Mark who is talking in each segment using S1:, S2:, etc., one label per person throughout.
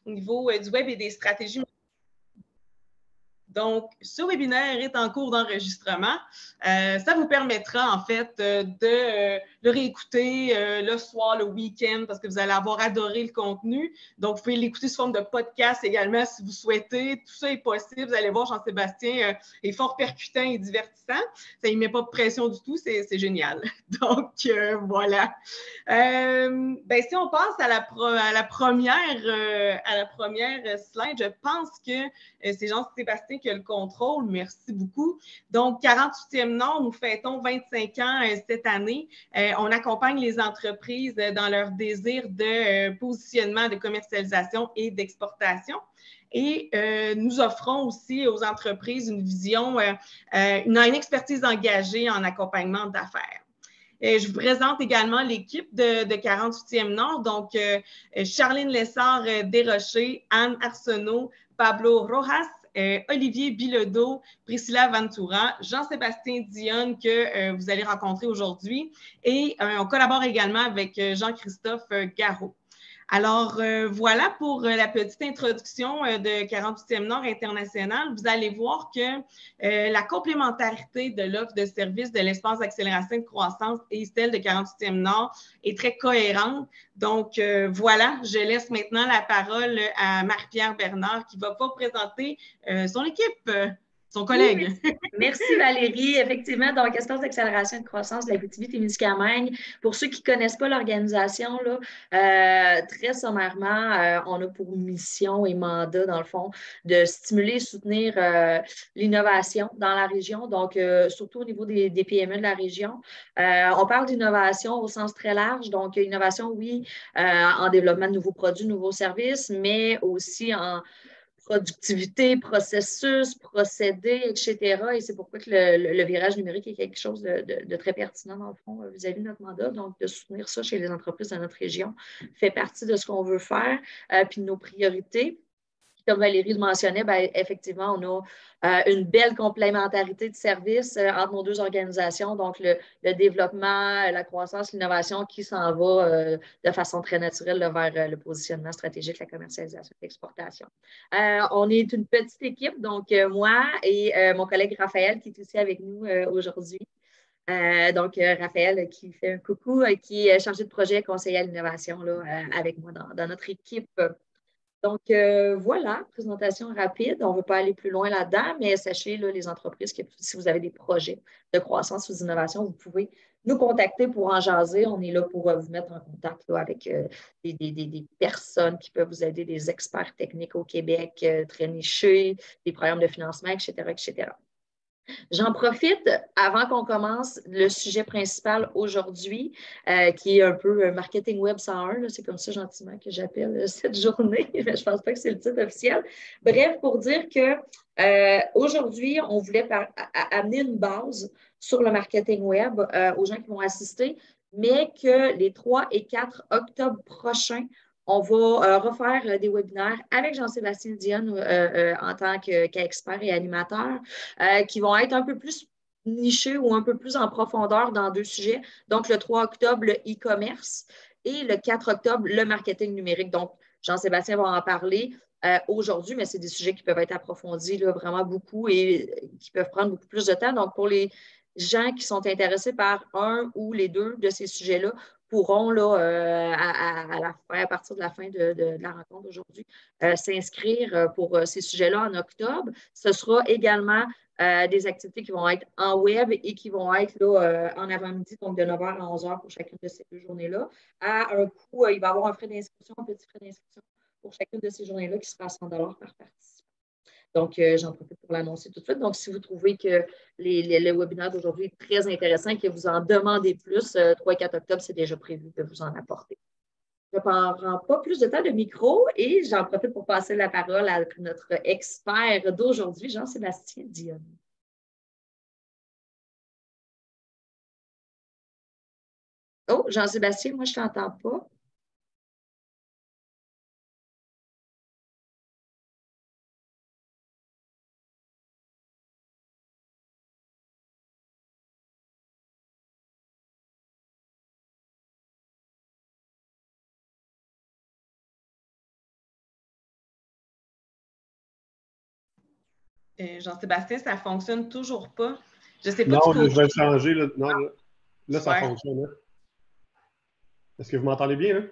S1: au niveau du web et des stratégies. Donc, ce webinaire est en cours d'enregistrement. Ça vous permettra, en fait, de le réécouter le soir, le week-end, parce que vous allez avoir adoré le contenu. Donc, vous pouvez l'écouter sous forme de podcast également si vous souhaitez. Tout ça est possible. Vous allez voir, Jean-Sébastien est fort percutant et divertissant. Ça ne met pas de pression du tout. C'est génial. Donc, voilà. Si on passe à la première slide, je pense que c'est Jean-Sébastien qui a le contrôle. Merci beaucoup. Donc, 48e Nord, nous fêtons 25 ans cette année. On accompagne les entreprises dans leur désir de positionnement, de commercialisation et d'exportation. Et nous offrons aussi aux entreprises une vision, une expertise engagée en accompagnement d'affaires. Je vous présente également l'équipe de 48e Nord. Donc, Charline Lessard-Desrochers, Anne Arsenault, Pablo Rojas, Olivier Bilodeau, Priscilla Ventura, Jean-Sébastien Dionne que vous allez rencontrer aujourd'hui. Et on collabore également avec Jean-Christophe Garot. Alors, voilà pour la petite introduction de 48e Nord International. Vous allez voir que la complémentarité de l'offre de services de l'espace d'accélération et de croissance et celle de 48e Nord est très cohérente. Donc, voilà, je laisse maintenant la parole à Marie-Pierre Bernard qui va vous présenter son équipe. Son collègue.
S2: Oui, merci Valérie. Effectivement, donc espace d'accélération et de croissance de l'Abitibi-Témiscamingue. Pour ceux qui ne connaissent pas l'organisation, très sommairement, on a pour mission et mandat, dans le fond, de stimuler et soutenir l'innovation dans la région, donc surtout au niveau des PME de la région. On parle d'innovation au sens très large, donc innovation, oui, en développement de nouveaux produits, de nouveaux services, mais aussi en productivité, processus, procédés, etc. Et c'est pourquoi que le virage numérique est quelque chose de très pertinent, dans le fond, vis-à-vis de notre mandat. Donc, de soutenir ça chez les entreprises de notre région fait partie de ce qu'on veut faire, puis de nos priorités. Comme Valérie le mentionnait, bien, effectivement, on a une belle complémentarité de services entre nos deux organisations, donc le développement, la croissance, l'innovation qui s'en va de façon très naturelle vers le positionnement stratégique, la commercialisation et l'exportation. On est une petite équipe, donc moi et mon collègue Raphaël qui est ici avec nous aujourd'hui. Raphaël qui fait un coucou, qui est chargé de projet conseiller à l'innovation avec moi dans notre équipe. Donc, voilà, présentation rapide. On ne veut pas aller plus loin là-dedans, mais sachez, là, les entreprises, que si vous avez des projets de croissance ou d'innovation, vous pouvez nous contacter pour en jaser. On est là pour vous mettre en contact là, avec des personnes qui peuvent vous aider, des experts techniques au Québec très nichés, des programmes de financement, etc., etc. J'en profite avant qu'on commence le sujet principal aujourd'hui, qui est un peu Marketing Web 101. C'est comme ça gentiment que j'appelle cette journée, mais je ne pense pas que c'est le titre officiel. Bref, pour dire que aujourd'hui, on voulait amener une base sur le marketing web aux gens qui vont assister, mais que les 3 et 4 octobre prochains, on va refaire des webinaires avec Jean-Sébastien Dionne en tant qu'expert et animateur qui vont être un peu plus nichés ou un peu plus en profondeur dans 2 sujets. Donc, le 3 octobre, le e-commerce et le 4 octobre, le marketing numérique. Donc, Jean-Sébastien va en parler aujourd'hui, mais c'est des sujets qui peuvent être approfondis là, vraiment beaucoup et qui peuvent prendre beaucoup plus de temps. Donc, pour les gens qui sont intéressés par un ou les deux de ces sujets-là, pourront, là, à partir de la fin de la rencontre d'aujourd'hui, s'inscrire pour ces sujets-là en octobre. Ce sera également des activités qui vont être en web et qui vont être là, en avant-midi, donc de 9h à 11h pour chacune de ces 2 journées-là. À un coût, il va y avoir un frais d'inscription, un petit frais d'inscription pour chacune de ces journées-là qui sera à 100 par participant. Donc, j'en profite pour l'annoncer tout de suite. Donc, si vous trouvez que le webinaire d'aujourd'hui est très intéressant et que vous en demandez plus, 3 et 4 octobre, c'est déjà prévu de vous en apporter. Je ne prends pas plus de temps de micro et j'en profite pour passer la parole à notre expert d'aujourd'hui, Jean-Sébastien Dionne. Oh, Jean-Sébastien, moi, je ne t'entends pas.
S1: Jean-Sébastien, ça ne fonctionne toujours pas. Je ne sais pas
S3: Non,
S1: du
S3: là,
S1: côté.
S3: je vais le changer. Là, non, là ça
S1: Super.
S3: fonctionne. Hein. Est-ce que vous m'entendez bien? Hein?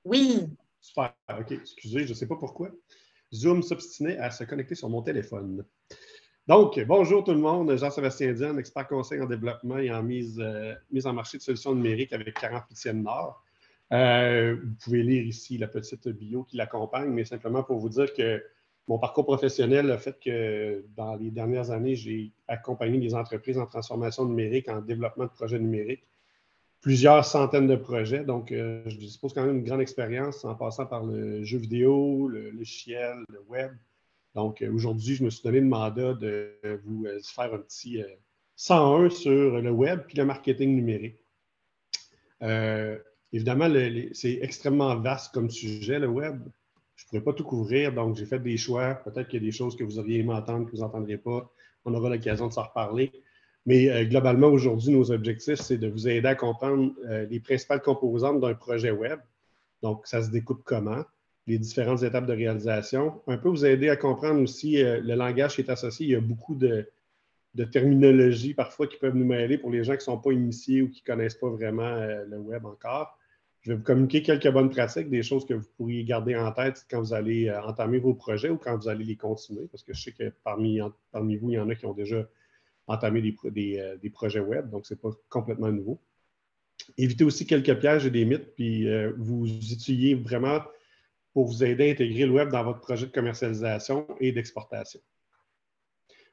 S2: Oui.
S3: Super. OK. Excusez, je ne sais pas pourquoi. Zoom s'obstinait à se connecter sur mon téléphone. Donc, bonjour tout le monde. Jean-Sébastien Diane, expert conseil en développement et en mise en marché de solutions numériques avec 48e Nord. Vous pouvez lire ici la petite bio qui l'accompagne, mais simplement pour vous dire que mon parcours professionnel a fait que dans les dernières années, j'ai accompagné des entreprises en transformation numérique, en développement de projets numériques, plusieurs centaines de projets. Donc, je dispose quand même d'une grande expérience en passant par le jeu vidéo, le logiciel, le web. Donc, aujourd'hui, je me suis donné le mandat de vous faire un petit 101 sur le web puis le marketing numérique. Évidemment, c'est extrêmement vaste comme sujet, le web. Je ne pourrais pas tout couvrir, donc j'ai fait des choix. Peut-être qu'il y a des choses que vous auriez aimé entendre, que vous n'entendrez pas. On aura l'occasion de s'en reparler. Mais globalement, aujourd'hui, nos objectifs, c'est de vous aider à comprendre les principales composantes d'un projet web. Donc, ça se découpe comment, les différentes étapes de réalisation. Un peu vous aider à comprendre aussi le langage qui est associé. Il y a beaucoup de terminologie parfois qui peuvent nous mêler pour les gens qui ne sont pas initiés ou qui ne connaissent pas vraiment le web encore. Je vais vous communiquer quelques bonnes pratiques, des choses que vous pourriez garder en tête quand vous allez entamer vos projets ou quand vous allez les continuer, parce que je sais que parmi vous, il y en a qui ont déjà entamé des projets web, donc ce n'est pas complètement nouveau. Évitez aussi quelques pièges et des mythes, puis vous utilisez vraiment pour vous aider à intégrer le web dans votre projet de commercialisation et d'exportation.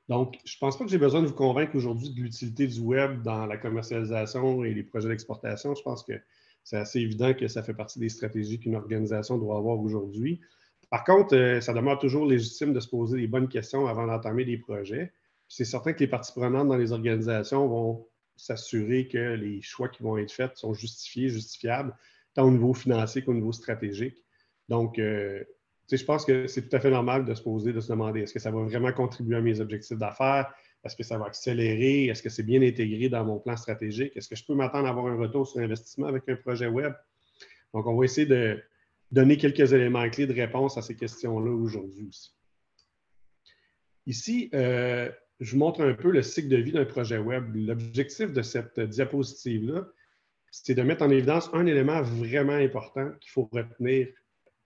S3: Donc, je ne pense pas que j'ai besoin de vous convaincre aujourd'hui de l'utilité du web dans la commercialisation et les projets d'exportation. Je pense que c'est assez évident que ça fait partie des stratégies qu'une organisation doit avoir aujourd'hui. Par contre, ça demeure toujours légitime de se poser les bonnes questions avant d'entamer des projets. C'est certain que les parties prenantes dans les organisations vont s'assurer que les choix qui vont être faits sont justifiés, justifiables, tant au niveau financier qu'au niveau stratégique. Donc, je pense que c'est tout à fait normal de se poser, de se demander est-ce que ça va vraiment contribuer à mes objectifs d'affaires? Est-ce que ça va accélérer? Est-ce que c'est bien intégré dans mon plan stratégique? Est-ce que je peux m'attendre à avoir un retour sur investissement avec un projet web? Donc, on va essayer de donner quelques éléments clés de réponse à ces questions-là aujourd'hui aussi. Ici, je vous montre un peu le cycle de vie d'un projet web. L'objectif de cette diapositive-là, c'est de mettre en évidence un élément vraiment important qu'il faut retenir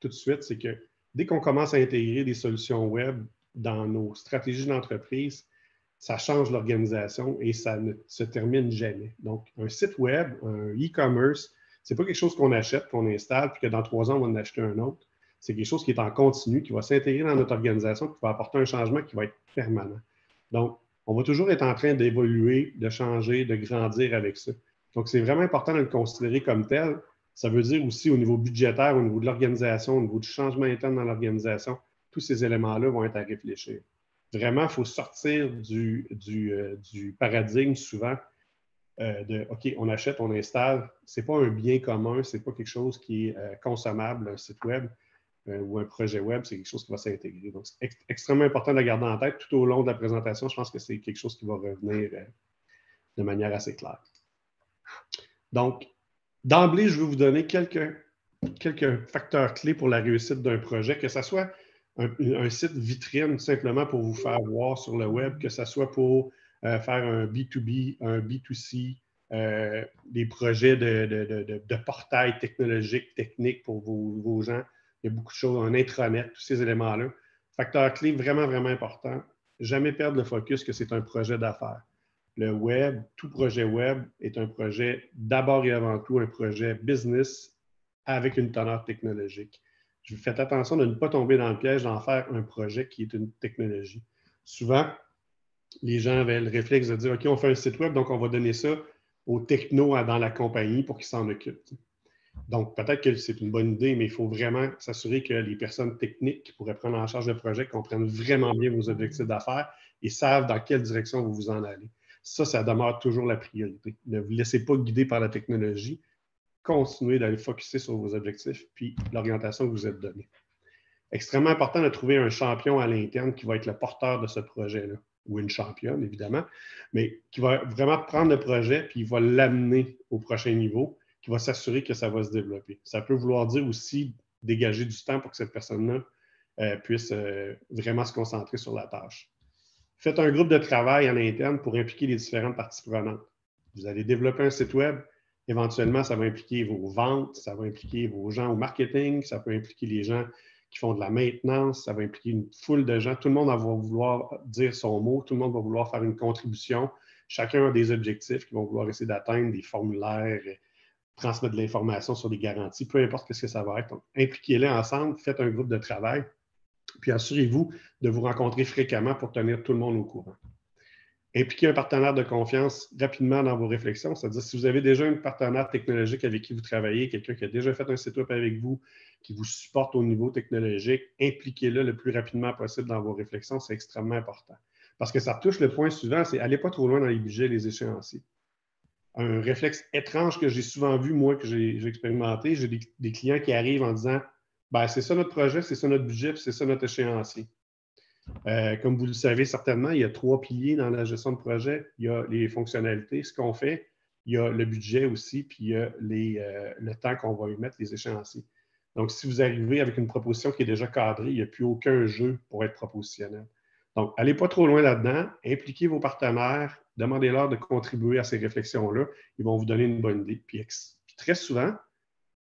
S3: tout de suite, c'est que dès qu'on commence à intégrer des solutions web dans nos stratégies d'entreprise, ça change l'organisation et ça ne se termine jamais. Donc, un site web, un e-commerce, ce n'est pas quelque chose qu'on achète, qu'on installe, puis que dans 3 ans, on va en acheter un autre. C'est quelque chose qui est en continu, qui va s'intégrer dans notre organisation, qui va apporter un changement qui va être permanent. Donc, on va toujours être en train d'évoluer, de changer, de grandir avec ça. Donc, c'est vraiment important de le considérer comme tel. Ça veut dire aussi au niveau budgétaire, au niveau de l'organisation, au niveau du changement interne dans l'organisation, tous ces éléments-là vont être à réfléchir. Vraiment, il faut sortir du paradigme souvent de OK, on achète, on installe. Ce n'est pas un bien commun, ce n'est pas quelque chose qui est consommable, un site web ou un projet web, c'est quelque chose qui va s'intégrer. Donc, c'est extrêmement important de le garder en tête tout au long de la présentation. Je pense que c'est quelque chose qui va revenir de manière assez claire. Donc, d'emblée, je vais vous donner quelques facteurs clés pour la réussite d'un projet, que ce soit un site vitrine simplement pour vous faire voir sur le web, que ce soit pour faire un B2B, un B2C, des projets de portail technologique, technique pour vos gens. Il y a beaucoup de choses, un intranet, tous ces éléments-là. Facteur clé vraiment, vraiment important. Jamais perdre le focus que c'est un projet d'affaires. Le web, tout projet web est un projet d'abord et avant tout un projet business avec une teneur technologique. Faites attention de ne pas tomber dans le piège d'en faire un projet qui est une technologie. Souvent, les gens avaient le réflexe de dire « OK, on fait un site web, donc on va donner ça aux technos dans la compagnie pour qu'ils s'en occupent. » Donc, peut-être que c'est une bonne idée, mais il faut vraiment s'assurer que les personnes techniques qui pourraient prendre en charge le projet comprennent vraiment bien vos objectifs d'affaires et savent dans quelle direction vous vous en allez. Ça demeure toujours la priorité. Ne vous laissez pas guider par la technologie. Continuez d'aller focusser sur vos objectifs puis l'orientation que vous êtes donnée. Extrêmement important de trouver un champion à l'interne qui va être le porteur de ce projet-là, ou une championne, évidemment, mais qui va vraiment prendre le projet puis il va l'amener au prochain niveau, qui va s'assurer que ça va se développer. Ça peut vouloir dire aussi dégager du temps pour que cette personne-là puissent vraiment se concentrer sur la tâche. Faites un groupe de travail en interne pour impliquer les différentes parties prenantes. Vous allez développer un site web. Éventuellement, ça va impliquer vos ventes, ça va impliquer vos gens au marketing, ça peut impliquer les gens qui font de la maintenance, ça va impliquer une foule de gens. Tout le monde va vouloir dire son mot, tout le monde va vouloir faire une contribution. Chacun a des objectifs qu'ils vont vouloir essayer d'atteindre, des formulaires, transmettre de l'information sur des garanties, peu importe ce que ça va être. Donc, impliquez-les ensemble, faites un groupe de travail, puis assurez-vous de vous rencontrer fréquemment pour tenir tout le monde au courant. Impliquez un partenaire de confiance rapidement dans vos réflexions, c'est-à-dire si vous avez déjà un partenaire technologique avec qui vous travaillez, quelqu'un qui a déjà fait un site web avec vous, qui vous supporte au niveau technologique, impliquez-le le plus rapidement possible dans vos réflexions, c'est extrêmement important. Parce que ça touche le point suivant, c'est allez pas trop loin dans les budgets, les échéanciers. Un réflexe étrange que j'ai souvent vu, moi, que j'ai expérimenté, j'ai des clients qui arrivent en disant ben, c'est ça notre projet, c'est ça notre budget, puis c'est ça notre échéancier. Comme vous le savez certainement, il y a 3 piliers dans la gestion de projet. Il y a les fonctionnalités, ce qu'on fait, il y a le budget aussi, puis il y a le temps qu'on va y mettre, les échéanciers. Donc, si vous arrivez avec une proposition qui est déjà cadrée, il n'y a plus aucun jeu pour être propositionnel. Donc, allez pas trop loin là-dedans, impliquez vos partenaires, demandez-leur de contribuer à ces réflexions-là. Ils vont vous donner une bonne idée. Puis très souvent,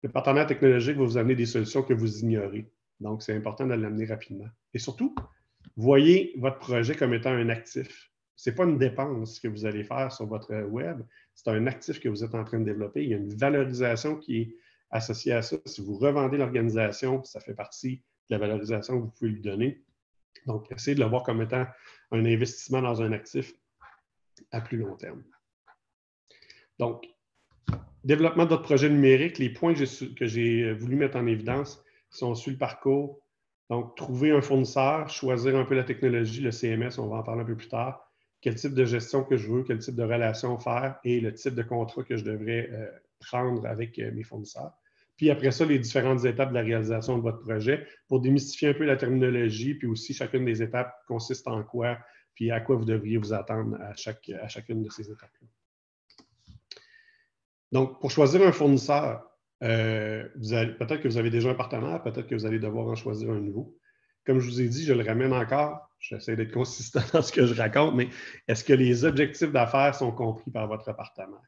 S3: le partenaire technologique va vous amener des solutions que vous ignorez. Donc, c'est important de l'amener rapidement. Et surtout, voyez votre projet comme étant un actif. Ce n'est pas une dépense que vous allez faire sur votre web, c'est un actif que vous êtes en train de développer. Il y a une valorisation qui est associée à ça. Si vous revendez l'organisation, ça fait partie de la valorisation que vous pouvez lui donner. Donc, essayez de le voir comme étant un investissement dans un actif à plus long terme. Donc, développement de votre projet numérique, les points que j'ai voulu mettre en évidence, si on suit le parcours, donc trouver un fournisseur, choisir un peu la technologie, le CMS, on va en parler un peu plus tard, quel type de gestion que je veux, quel type de relation faire et le type de contrat que je devrais prendre avec mes fournisseurs. Puis après ça, les différentes étapes de la réalisation de votre projet pour démystifier un peu la terminologie, puis aussi chacune des étapes consiste en quoi, puis à quoi vous devriez vous attendre à chacune de ces étapes-là. Donc, pour choisir un fournisseur, peut-être que vous avez déjà un partenaire, peut-être que vous allez devoir en choisir un nouveau. Comme je vous ai dit, je le ramène encore, j'essaie d'être consistant dans ce que je raconte, mais est-ce que les objectifs d'affaires sont compris par votre partenaire?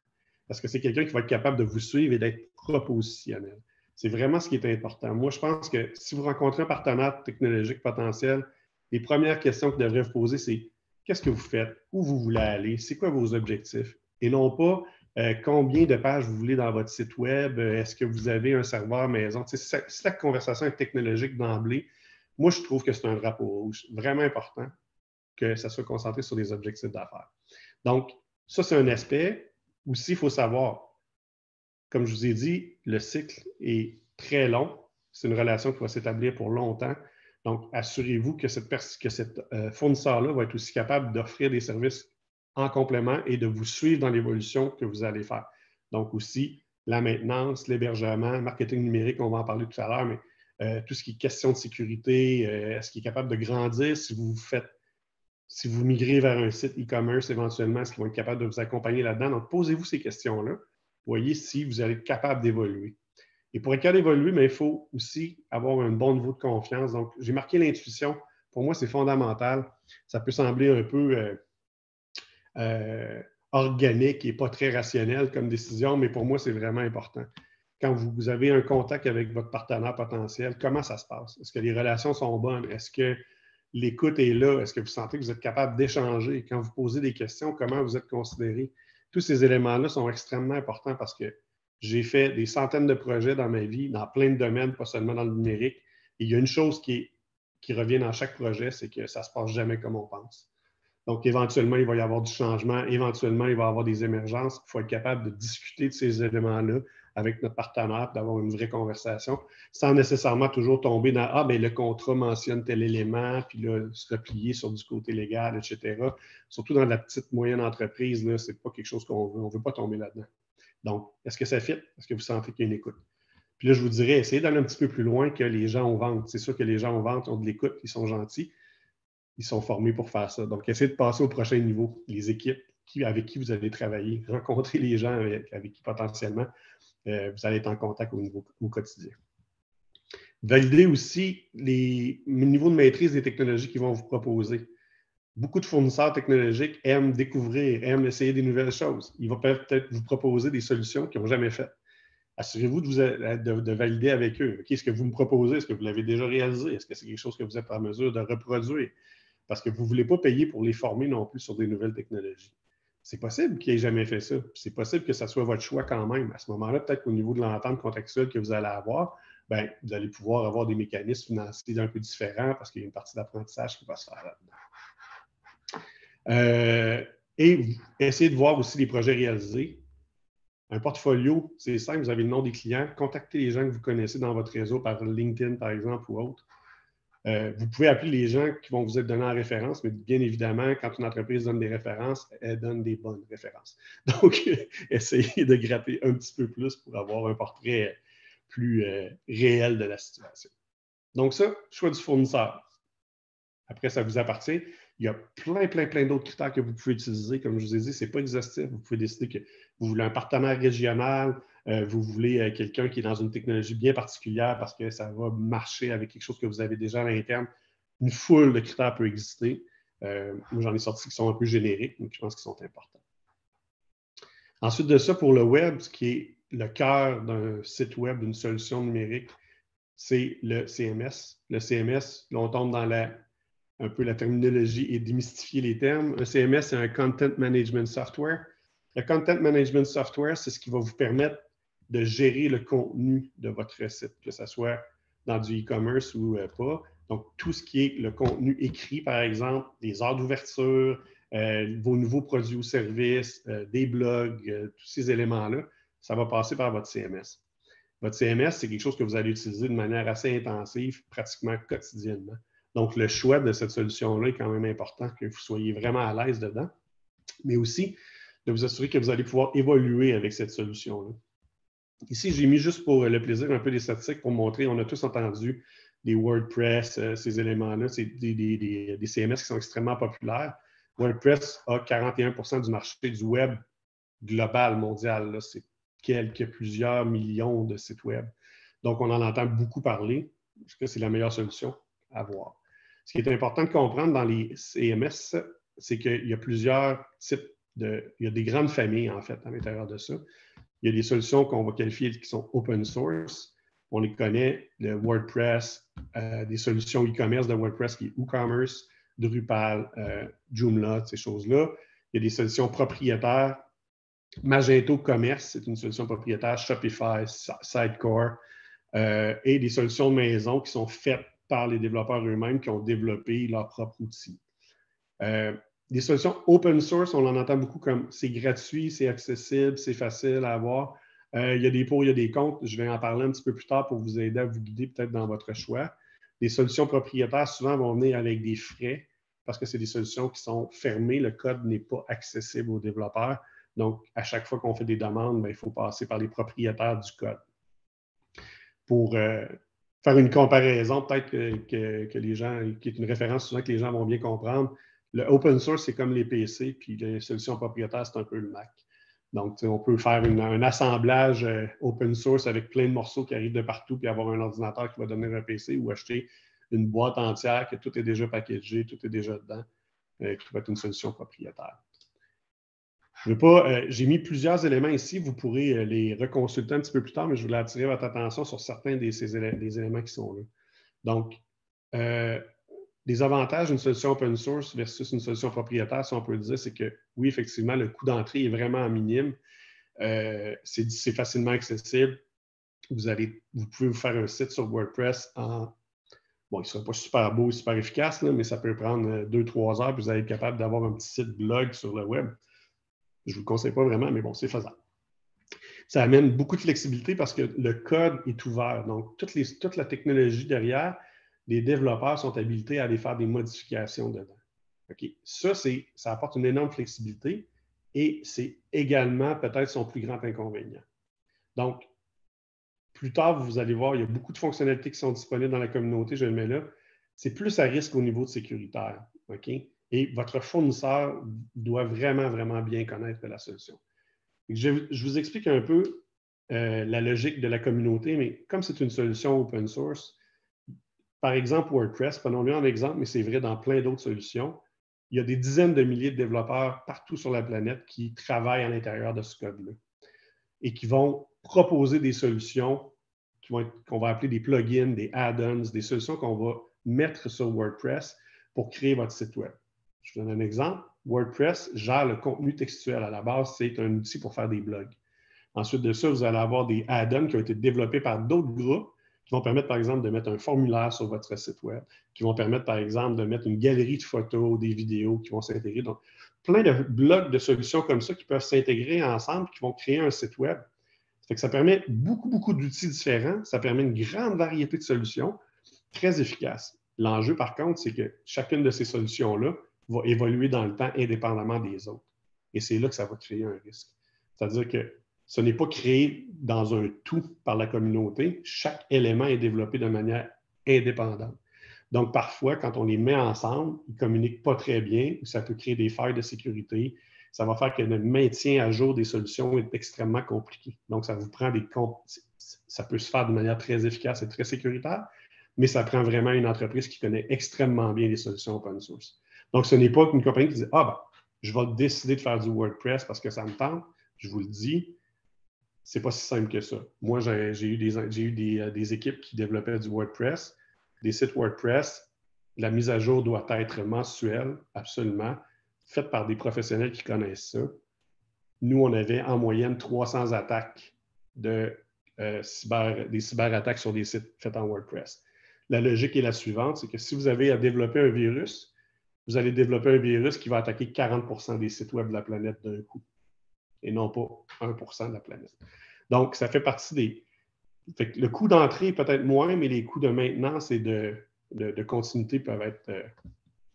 S3: Parce que c'est quelqu'un qui va être capable de vous suivre et d'être propositionnel. C'est vraiment ce qui est important. Moi, je pense que si vous rencontrez un partenaire technologique potentiel, les premières questions que vous devrez vous poser, c'est qu'est-ce que vous faites? Où vous voulez aller? C'est quoi vos objectifs? Et non pas combien de pages vous voulez dans votre site web? Est-ce que vous avez un serveur maison? Si la conversation est technologique d'emblée, moi, je trouve que c'est un drapeau rouge. Vraiment important que ça soit concentré sur les objectifs d'affaires. Donc, ça, c'est un aspect. Aussi, il faut savoir, comme je vous ai dit, le cycle est très long. C'est une relation qui va s'établir pour longtemps. Donc, assurez-vous que cette fournisseur-là va être aussi capable d'offrir des services en complément et de vous suivre dans l'évolution que vous allez faire. Donc, aussi, la maintenance, l'hébergement, marketing numérique, on va en parler tout à l'heure, mais tout ce qui est question de sécurité, est-ce qu'il est capable de grandir si vous migrez vers un site e-commerce éventuellement, est-ce qu'ils vont être capables de vous accompagner là-dedans? Donc, posez-vous ces questions-là. Voyez si vous allez être capable d'évoluer. Et pour être capable d'évoluer, mais il faut aussi avoir un bon niveau de confiance. Donc, j'ai marqué l'intuition. Pour moi, c'est fondamental. Ça peut sembler un peu organique et pas très rationnel comme décision, mais pour moi, c'est vraiment important. Quand vous avez un contact avec votre partenaire potentiel, comment ça se passe? Est-ce que les relations sont bonnes? Est-ce que l'écoute est là? Est-ce que vous sentez que vous êtes capable d'échanger? Quand vous posez des questions, comment vous êtes considéré? Tous ces éléments-là sont extrêmement importants parce que j'ai fait des centaines de projets dans ma vie, dans plein de domaines, pas seulement dans le numérique. Et il y a une chose qui revient dans chaque projet, c'est que ça ne se passe jamais comme on pense. Donc, éventuellement, il va y avoir du changement. Éventuellement, il va y avoir des émergences. Il faut être capable de discuter de ces éléments-là avec notre partenaire, d'avoir une vraie conversation, sans nécessairement toujours tomber dans « Ah, bien, le contrat mentionne tel élément », puis là, se replier sur du côté légal, etc. Surtout dans la petite, moyenne entreprise, ce n'est pas quelque chose qu'on veut. On ne veut pas tomber là-dedans. Donc, est-ce que ça fit? Est-ce que vous sentez qu'il y a une écoute? Puis là, je vous dirais, essayez d'aller un petit peu plus loin que les gens aux ventes. C'est sûr que les gens aux ventes ont de l'écoute, ils sont gentils. Ils sont formés pour faire ça. Donc, essayez de passer au prochain niveau. Les équipes avec qui vous allez travailler, rencontrer les gens avec qui potentiellement vous allez être en contact au quotidien. Validez aussi le niveau de maîtrise des technologies qu'ils vont vous proposer. Beaucoup de fournisseurs technologiques aiment découvrir, aiment essayer des nouvelles choses. Ils vont peut-être vous proposer des solutions qu'ils n'ont jamais faites. Assurez-vous de valider avec eux. Okay, ce que vous me proposez, est-ce que vous l'avez déjà réalisé? Est-ce que c'est quelque chose que vous êtes en mesure de reproduire? Parce que vous ne voulez pas payer pour les former non plus sur des nouvelles technologies. C'est possible qu'ils n'aient jamais fait ça. C'est possible que ça soit votre choix quand même. À ce moment-là, peut-être qu'au niveau de l'entente contractuelle que vous allez avoir, bien, vous allez pouvoir avoir des mécanismes financiers un peu différents parce qu'il y a une partie d'apprentissage qui va se faire là-dedans. Et essayez de voir aussi les projets réalisés. Un portfolio, c'est simple, vous avez le nom des clients, contactez les gens que vous connaissez dans votre réseau par LinkedIn, par exemple, ou autre. Vous pouvez appeler les gens qui vont vous être donnés en référence, mais bien évidemment, quand une entreprise donne des références, elle donne des bonnes références. Donc, essayez de gratter un petit peu plus pour avoir un portrait plus réel de la situation. Donc ça, choix du fournisseur. Après, ça vous appartient. Il y a plein d'autres critères que vous pouvez utiliser. Comme je vous ai dit, ce n'est pas exhaustif. Vous pouvez décider que vous voulez un partenaire régional, vous voulez quelqu'un qui est dans une technologie bien particulière parce que ça va marcher avec quelque chose que vous avez déjà à l'interne. Une foule de critères peut exister. Moi, j'en ai sorti qui sont un peu génériques, mais je pense qu'ils sont importants. Ensuite de ça, pour le web, ce qui est le cœur d'un site web, d'une solution numérique, c'est le CMS. Le CMS, là, on tombe dans un peu la terminologie et démystifier les termes. Un CMS, c'est un Content Management Software. Le Content Management Software, c'est ce qui va vous permettre de gérer le contenu de votre site, que ce soit dans du e-commerce ou pas. Donc, tout ce qui est le contenu écrit, par exemple, les heures d'ouverture, vos nouveaux produits ou services, des blogs, tous ces éléments-là, ça va passer par votre CMS. Votre CMS, c'est quelque chose que vous allez utiliser de manière assez intensive, pratiquement quotidiennement. Donc, le choix de cette solution-là est quand même important, que vous soyez vraiment à l'aise dedans, mais aussi de vous assurer que vous allez pouvoir évoluer avec cette solution-là. Ici, j'ai mis juste pour le plaisir un peu des statistiques pour montrer, on a tous entendu des WordPress, ces éléments-là, c'est des CMS qui sont extrêmement populaires. WordPress a 41% du marché du web global, mondial. C'est plusieurs millions de sites web. Donc, on en entend beaucoup parler. Parce que c'est la meilleure solution à avoir. Ce qui est important de comprendre dans les CMS, c'est qu'il y a plusieurs types il y a des grandes familles, en fait, à l'intérieur de ça. Il y a des solutions qu'on va qualifier qui sont open source. On les connaît, le WordPress, des solutions e-commerce de WordPress qui est WooCommerce, Drupal, Joomla, ces choses-là. Il y a des solutions propriétaires. Magento Commerce, c'est une solution propriétaire, Shopify, Sitecore, et des solutions de maison qui sont faites par les développeurs eux-mêmes qui ont développé leur propre outil. Des solutions open source, on en entend beaucoup comme c'est gratuit, c'est accessible, c'est facile à avoir. Il y a des pour, il y a des contre. Je vais en parler un petit peu plus tard pour vous aider à vous guider peut-être dans votre choix. Les solutions propriétaires, souvent, vont venir avec des frais parce que c'est des solutions qui sont fermées. Le code n'est pas accessible aux développeurs. Donc, à chaque fois qu'on fait des demandes, bien, il faut passer par les propriétaires du code. Pour faire une comparaison, peut-être que les gens, qui est une référence souvent que les gens vont bien comprendre, le open source, c'est comme les PC, puis les solutions propriétaires, c'est un peu le Mac. Donc, on peut faire un assemblage open source avec plein de morceaux qui arrivent de partout, puis avoir un ordinateur qui va donner un PC ou acheter une boîte entière que tout est déjà packagé, tout est déjà dedans, qui va être une solution propriétaire. J'ai mis plusieurs éléments ici, vous pourrez les reconsulter un petit peu plus tard, mais je voulais attirer votre attention sur certains des éléments qui sont là. Donc, les avantages d'une solution open source versus une solution propriétaire, si on peut le dire, c'est que oui, effectivement, le coût d'entrée est vraiment minime. C'est facilement accessible. Vous pouvez vous faire un site sur WordPress bon, il ne sera pas super beau et super efficace, là, mais ça peut prendre 2-3 heures, puis vous allez être capable d'avoir un petit site blog sur le web. Je ne vous le conseille pas vraiment, mais bon, c'est faisable. Ça amène beaucoup de flexibilité parce que le code est ouvert. Donc, toute la technologie derrière, les développeurs sont habilités à aller faire des modifications dedans. Okay. Ça apporte une énorme flexibilité et c'est également peut-être son plus grand inconvénient. Donc, plus tard, vous allez voir, il y a beaucoup de fonctionnalités qui sont disponibles dans la communauté, je le mets là. C'est plus à risque au niveau de sécuritaire. Okay? Et votre fournisseur doit vraiment, vraiment bien connaître la solution. Je vous explique un peu la logique de la communauté, mais comme c'est une solution open source, par exemple, WordPress, prenons-le en exemple, mais c'est vrai dans plein d'autres solutions. Il y a des dizaines de milliers de développeurs partout sur la planète qui travaillent à l'intérieur de ce code-là et qui vont proposer des solutions qu'on va appeler des plugins, des add-ons, des solutions qu'on va mettre sur WordPress pour créer votre site web. Je vous donne un exemple. WordPress gère le contenu textuel. À la base, c'est un outil pour faire des blogs. Ensuite de ça, vous allez avoir des add-ons qui ont été développés par d'autres groupes qui vont permettre, par exemple, de mettre un formulaire sur votre site web, qui vont permettre, par exemple, de mettre une galerie de photos, des vidéos qui vont s'intégrer. Donc, plein de blocs de solutions comme ça qui peuvent s'intégrer ensemble, qui vont créer un site web. Ça fait que ça permet beaucoup d'outils différents. Ça permet une grande variété de solutions très efficaces. L'enjeu, par contre, c'est que chacune de ces solutions-là va évoluer dans le temps indépendamment des autres. Et c'est là que ça va créer un risque. C'est-à-dire que ce n'est pas créé dans un tout par la communauté. Chaque élément est développé de manière indépendante. Donc, parfois, quand on les met ensemble, ils ne communiquent pas très bien, ça peut créer des failles de sécurité. Ça va faire que le maintien à jour des solutions est extrêmement compliqué. Donc, ça vous prend ça peut se faire de manière très efficace et très sécuritaire, mais ça prend vraiment une entreprise qui connaît extrêmement bien les solutions open source. Donc, ce n'est pas une compagnie qui dit « Ah, ben, je vais décider de faire du WordPress parce que ça me tente. » Je vous le dis, c'est pas si simple que ça. Moi, j'ai eu des équipes qui développaient du WordPress, des sites WordPress. La mise à jour doit être mensuelle, absolument, faite par des professionnels qui connaissent ça. Nous, on avait en moyenne 300 attaques des cyberattaques sur des sites faits en WordPress. La logique est la suivante, c'est que si vous avez à développer un virus, vous allez développer un virus qui va attaquer 40% des sites web de la planète d'un coup, et non pas 1% de la planète. Donc, ça fait partie des... Fait que le coût d'entrée est peut-être moins, mais les coûts de maintenance et de continuité peuvent être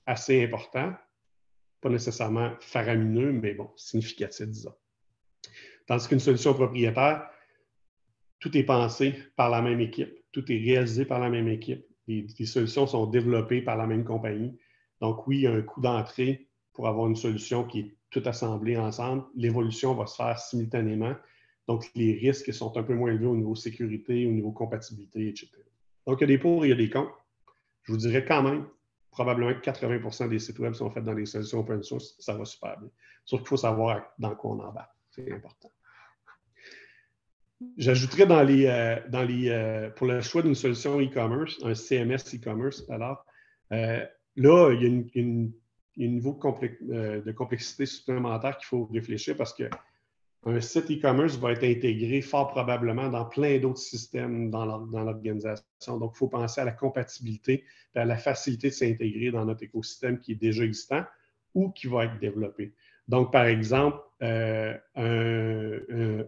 S3: assez importants. Pas nécessairement faramineux, mais bon, significatif, disons. Tandis qu'une solution propriétaire, tout est pensé par la même équipe, tout est réalisé par la même équipe. Les solutions sont développées par la même compagnie. Donc, oui, il y a un coût d'entrée pour avoir une solution qui est toute assemblée ensemble. L'évolution va se faire simultanément. Donc, les risques sont un peu moins élevés au niveau sécurité, au niveau compatibilité, etc. Donc, il y a des pour et il y a des contre. Je vous dirais quand même, probablement que 80% des sites web sont faits dans des solutions open source. Ça va super bien. Sauf qu'il faut savoir dans quoi on embarque. C'est important. J'ajouterais pour le choix d'une solution e-commerce, un CMS e-commerce, alors, là, il y a un niveau de complexité supplémentaire qu'il faut réfléchir parce qu'un site e-commerce va être intégré fort probablement dans plein d'autres systèmes dans l'organisation. Donc, il faut penser à la compatibilité et à la facilité de s'intégrer dans notre écosystème qui est déjà existant ou qui va être développé. Donc, par exemple, un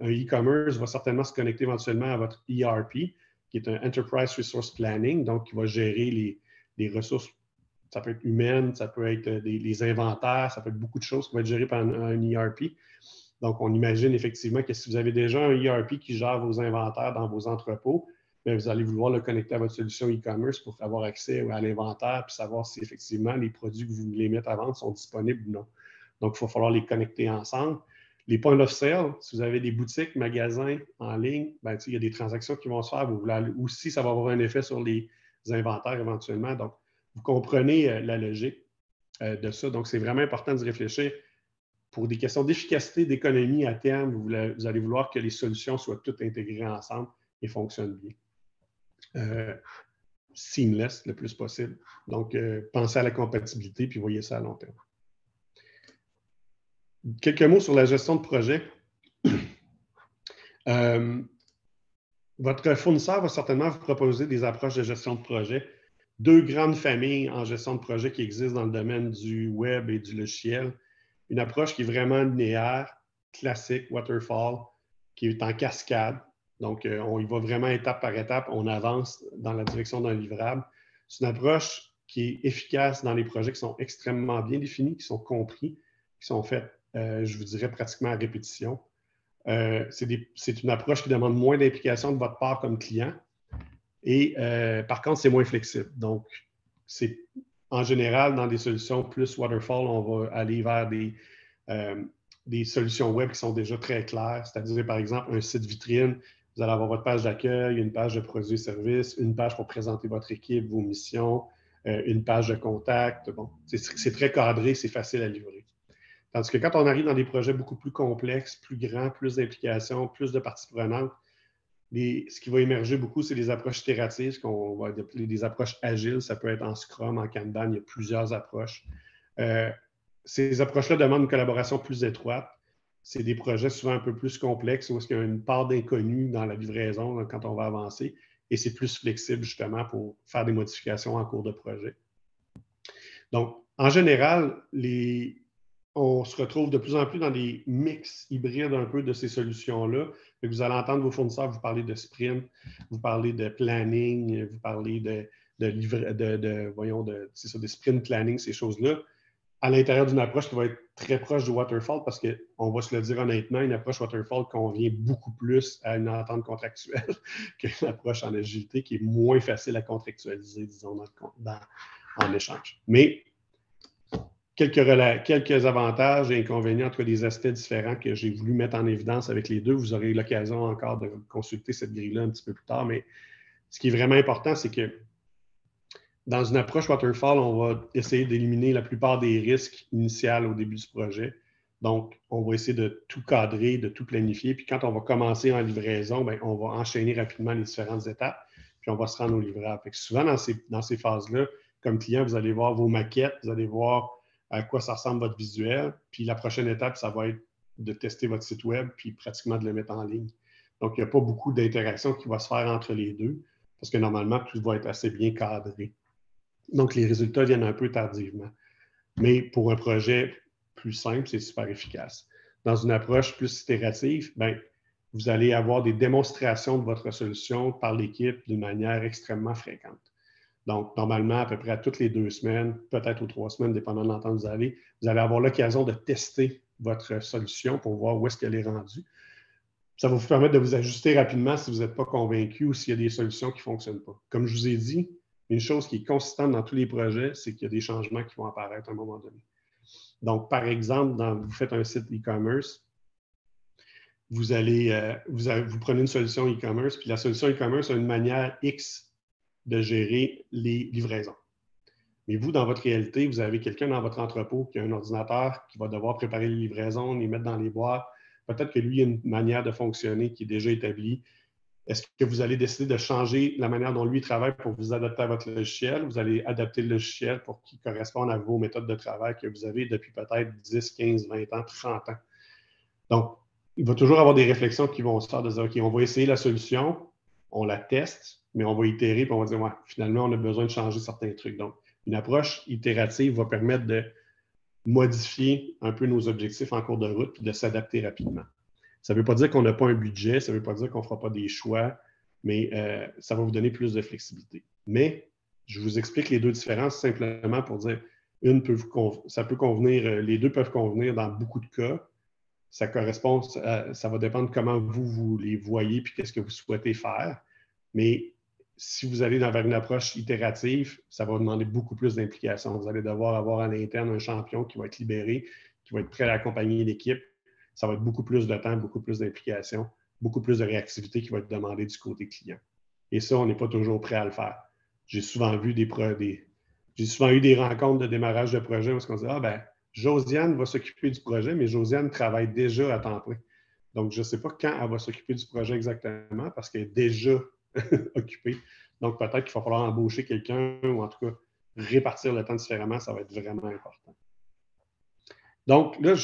S3: e-commerce va certainement se connecter éventuellement à votre ERP, qui est un Enterprise Resource Planning, donc qui va gérer les ressources. Ça peut être humaines, ça peut être les inventaires, ça peut être beaucoup de choses qui vont être gérées par un ERP. Donc, on imagine effectivement que si vous avez déjà un ERP qui gère vos inventaires dans vos entrepôts, bien, vous allez vouloir le connecter à votre solution e-commerce pour avoir accès à l'inventaire et savoir si effectivement les produits que vous voulez mettre à vendre sont disponibles ou non. Donc, il va falloir les connecter ensemble. Les points of sale, si vous avez des boutiques, magasins en ligne, bien, il y a des transactions qui vont se faire. Aussi, ça va avoir un effet sur les inventaires éventuellement. Donc, vous comprenez la logique de ça. Donc, c'est vraiment important de réfléchir. Pour des questions d'efficacité, d'économie à terme, vous allez vouloir que les solutions soient toutes intégrées ensemble et fonctionnent bien. Seamless le plus possible. Donc, pensez à la compatibilité puis voyez ça à long terme. Quelques mots sur la gestion de projet. Votre fournisseur va certainement vous proposer des approches de gestion de projet. Deux grandes familles en gestion de projet qui existent dans le domaine du web et du logiciel. Une approche qui est vraiment linéaire, classique, waterfall, qui est en cascade. Donc, on y va vraiment étape par étape, on avance dans la direction d'un livrable. C'est une approche qui est efficace dans les projets qui sont extrêmement bien définis, qui sont compris, qui sont faits, je vous dirais, pratiquement à répétition. C'est une approche qui demande moins d'implication de votre part comme client. Et par contre, c'est moins flexible. Donc, c'est en général, dans des solutions plus waterfall, on va aller vers des solutions web qui sont déjà très claires. C'est-à-dire, par exemple, un site vitrine, vous Vous allez avoir votre page d'accueil, une page de produits et services, une page pour présenter votre équipe, vos missions, une page de contact. Bon, c'est très cadré, c'est facile à livrer. Tandis que quand on arrive dans des projets beaucoup plus complexes, plus grands, plus d'implications, plus de parties prenantes, ce qui va émerger beaucoup, c'est des approches itératives, ce qu'on va appeler des approches agiles. Ça peut être en Scrum, en Kanban, il y a plusieurs approches. Ces approches-là demandent une collaboration plus étroite. C'est des projets souvent un peu plus complexes où il y a une part d'inconnu dans la livraison quand on va avancer. Et c'est plus flexible justement pour faire des modifications en cours de projet. Donc, en général, on se retrouve de plus en plus dans des mix hybrides un peu de ces solutions-là. Vous allez entendre vos fournisseurs vous parler de sprint, vous parler de planning, vous parler de sprint planning, ces choses-là, à l'intérieur d'une approche qui va être très proche du waterfall parce qu'on va se le dire honnêtement, une approche waterfall convient beaucoup plus à une entente contractuelle qu'une approche en agilité qui est moins facile à contractualiser, disons, en échange. Mais quelques avantages et inconvénients, en tout cas des aspects différents que j'ai voulu mettre en évidence avec les deux. Vous aurez l'occasion encore de consulter cette grille-là un petit peu plus tard, mais ce qui est vraiment important, c'est que dans une approche waterfall, on va essayer d'éliminer la plupart des risques initiaux au début du projet. Donc, on va essayer de tout cadrer, de tout planifier. Puis quand on va commencer en livraison, bien, on va enchaîner rapidement les différentes étapes, puis on va se rendre au livrable. Fait que souvent, dans ces phases-là, comme client, vous allez voir vos maquettes, vous allez voir à quoi ça ressemble votre visuel. Puis la prochaine étape, ça va être de tester votre site web, puis pratiquement de le mettre en ligne. Donc, il n'y a pas beaucoup d'interaction qui va se faire entre les deux, parce que normalement, tout va être assez bien cadré. Donc, les résultats viennent un peu tardivement. Mais pour un projet plus simple, c'est super efficace. Dans une approche plus itérative, bien, vous allez avoir des démonstrations de votre solution par l'équipe d'une manière extrêmement fréquente. Donc, normalement, à peu près à toutes les 2 semaines, peut-être aux 3 semaines, dépendant de l'entente que vous allez avoir l'occasion de tester votre solution pour voir où est-ce qu'elle est rendue. Ça va vous permettre de vous ajuster rapidement si vous n'êtes pas convaincu ou s'il y a des solutions qui ne fonctionnent pas. Comme je vous ai dit, une chose qui est consistante dans tous les projets, c'est qu'il y a des changements qui vont apparaître à un moment donné. Donc, par exemple, vous faites un site e-commerce, vous prenez une solution e-commerce, puis la solution e-commerce a une manière X de gérer les livraisons. Mais vous, dans votre réalité, vous avez quelqu'un dans votre entrepôt qui a un ordinateur qui va devoir préparer les livraisons, les mettre dans les boîtes. Peut-être que lui a une manière de fonctionner qui est déjà établie. Est-ce que vous allez décider de changer la manière dont lui travaille pour vous adapter à votre logiciel? Vous allez adapter le logiciel pour qu'il corresponde à vos méthodes de travail que vous avez depuis peut-être 10, 15, 20 ans, 30 ans. Donc, il va toujours avoir des réflexions qui vont se faire de dire, OK, on va essayer la solution, on la teste, mais on va itérer et on va dire, ouais, finalement, on a besoin de changer certains trucs. Donc, une approche itérative va permettre de modifier un peu nos objectifs en cours de route et de s'adapter rapidement. Ça ne veut pas dire qu'on n'a pas un budget, ça ne veut pas dire qu'on ne fera pas des choix, mais ça va vous donner plus de flexibilité. Mais je vous explique les deux différences simplement pour dire, ça peut convenir, les deux peuvent convenir dans beaucoup de cas. Ça correspond, ça va dépendre de comment vous les voyez et qu'est-ce que vous souhaitez faire. Mais si vous allez vers une approche itérative, ça va demander beaucoup plus d'implication. Vous allez devoir avoir à l'interne un champion qui va être libéré, qui va être prêt à accompagner l'équipe. Ça va être beaucoup plus de temps, beaucoup plus d'implication, beaucoup plus de réactivité qui va être demandée du côté client. Et ça, on n'est pas toujours prêt à le faire. J'ai souvent vu j'ai souvent eu des rencontres de démarrage de projet où on se dit, ah ben, Josiane va s'occuper du projet, mais Josiane travaille déjà à temps plein. Donc, je ne sais pas quand elle va s'occuper du projet exactement parce qu'elle est déjà occupée. Donc, peut-être qu'il va falloir embaucher quelqu'un ou en tout cas répartir le temps différemment. Ça va être vraiment important. Donc, là,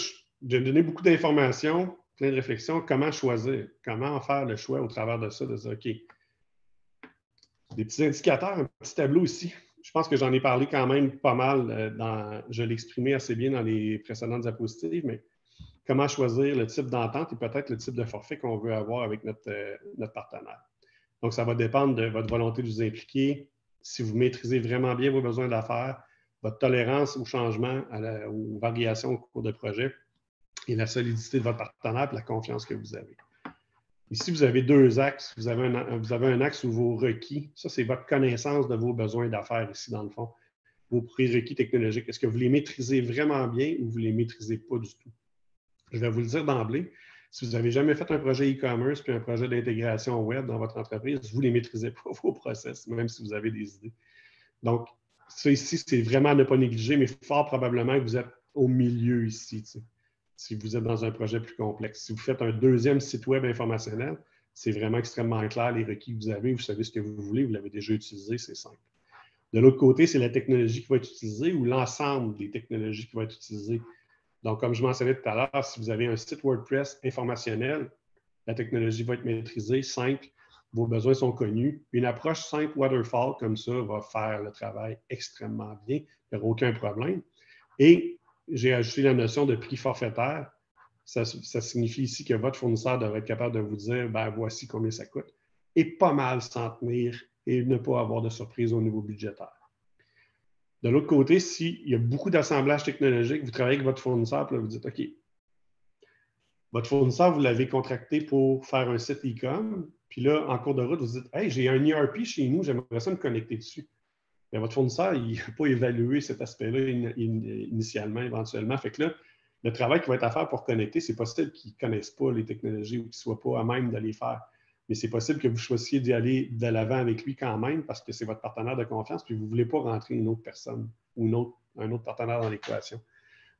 S3: j'ai donné beaucoup d'informations, plein de réflexions. Comment choisir? Comment faire le choix au travers de ça, de dire, OK, des petits indicateurs, un petit tableau ici. Je pense que j'en ai parlé quand même pas mal. Je l'ai exprimé assez bien dans les précédentes diapositives, mais comment choisir le type d'entente et peut-être le type de forfait qu'on veut avoir avec notre partenaire. Donc, ça va dépendre de votre volonté de vous impliquer, si vous maîtrisez vraiment bien vos besoins d'affaires, votre tolérance au changement, aux variations au cours de projet et la solidité de votre partenaire et la confiance que vous avez. Ici, vous avez 2 axes. Vous avez un axe où vos requis, ça, c'est votre connaissance de vos besoins d'affaires ici, dans le fond. Vos prérequis technologiques. Est-ce que vous les maîtrisez vraiment bien ou vous ne les maîtrisez pas du tout? Je vais vous le dire d'emblée. Si vous n'avez jamais fait un projet e-commerce puis un projet d'intégration web dans votre entreprise, vous ne les maîtrisez pas, vos process, même si vous avez des idées. Donc, ça ici, c'est vraiment à ne pas négliger, mais fort probablement que vous êtes au milieu ici, si vous êtes dans un projet plus complexe. Si vous faites un deuxième site web informationnel, c'est vraiment extrêmement clair les requis que vous savez ce que vous voulez, vous l'avez déjà utilisé, c'est simple. De l'autre côté, c'est la technologie qui va être utilisée ou l'ensemble des technologies qui vont être utilisées. Donc, comme je mentionnais tout à l'heure, si vous avez un site WordPress informationnel, la technologie va être maîtrisée, simple, vos besoins sont connus. Une approche simple waterfall comme ça va faire le travail extrêmement bien, il n'y aura aucun problème. Et j'ai ajouté la notion de prix forfaitaire. Ça signifie ici que votre fournisseur devrait être capable de vous dire, ben voici combien ça coûte, et pas mal s'en tenir et ne pas avoir de surprise au niveau budgétaire. De l'autre côté, s'il y a beaucoup d'assemblage technologique, vous travaillez avec votre fournisseur, puis là, vous dites, OK, votre fournisseur, vous l'avez contracté pour faire un site e-com, puis là, en cours de route, vous dites, hey, j'ai un ERP chez nous, j'aimerais ça me connecter dessus. Mais votre fournisseur, il n'a pas évalué cet aspect-là initialement, éventuellement. Fait que là, le travail qui va être à faire pour connecter, c'est possible qu'ils ne connaissent pas les technologies ou qu'ils ne soient pas à même de les faire. Mais c'est possible que vous choisissiez d'y aller de l'avant avec lui quand même parce que c'est votre partenaire de confiance, puis vous ne voulez pas rentrer une autre personne ou un autre partenaire dans l'équation.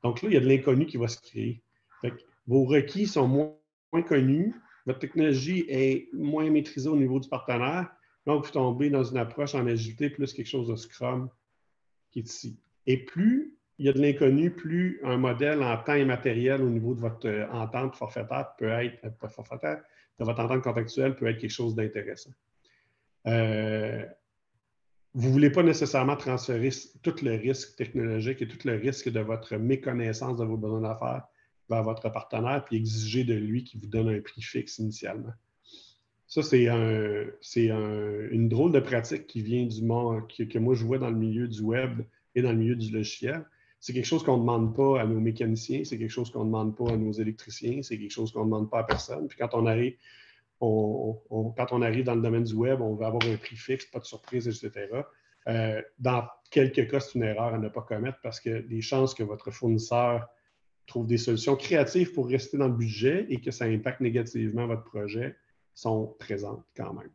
S3: Donc là, il y a de l'inconnu qui va se créer. Fait que vos requis sont moins connus, votre technologie est moins maîtrisée au niveau du partenaire, donc vous tombez dans une approche en agilité plus quelque chose de Scrum qui est ici. Et plus il y a de l'inconnu, plus un modèle en temps et matériel au niveau de votre entente forfaitaire peut être, pas forfaitaire, de votre entente contractuelle peut être quelque chose d'intéressant. Vous ne voulez pas nécessairement transférer tout le risque technologique et tout le risque de votre méconnaissance de vos besoins d'affaires vers votre partenaire puis exiger de lui qu'il vous donne un prix fixe initialement. Ça, c'est une drôle de pratique qui vient du monde, que moi je vois dans le milieu du web et dans le milieu du logiciel. C'est quelque chose qu'on ne demande pas à nos mécaniciens, c'est quelque chose qu'on ne demande pas à nos électriciens, c'est quelque chose qu'on ne demande pas à personne. Puis quand on arrive dans le domaine du web, on va avoir un prix fixe, pas de surprise, etc. Dans quelques cas, c'est une erreur à ne pas commettre parce que les chances que votre fournisseur trouve des solutions créatives pour rester dans le budget et que ça impacte négativement votre projet sont présentes quand même.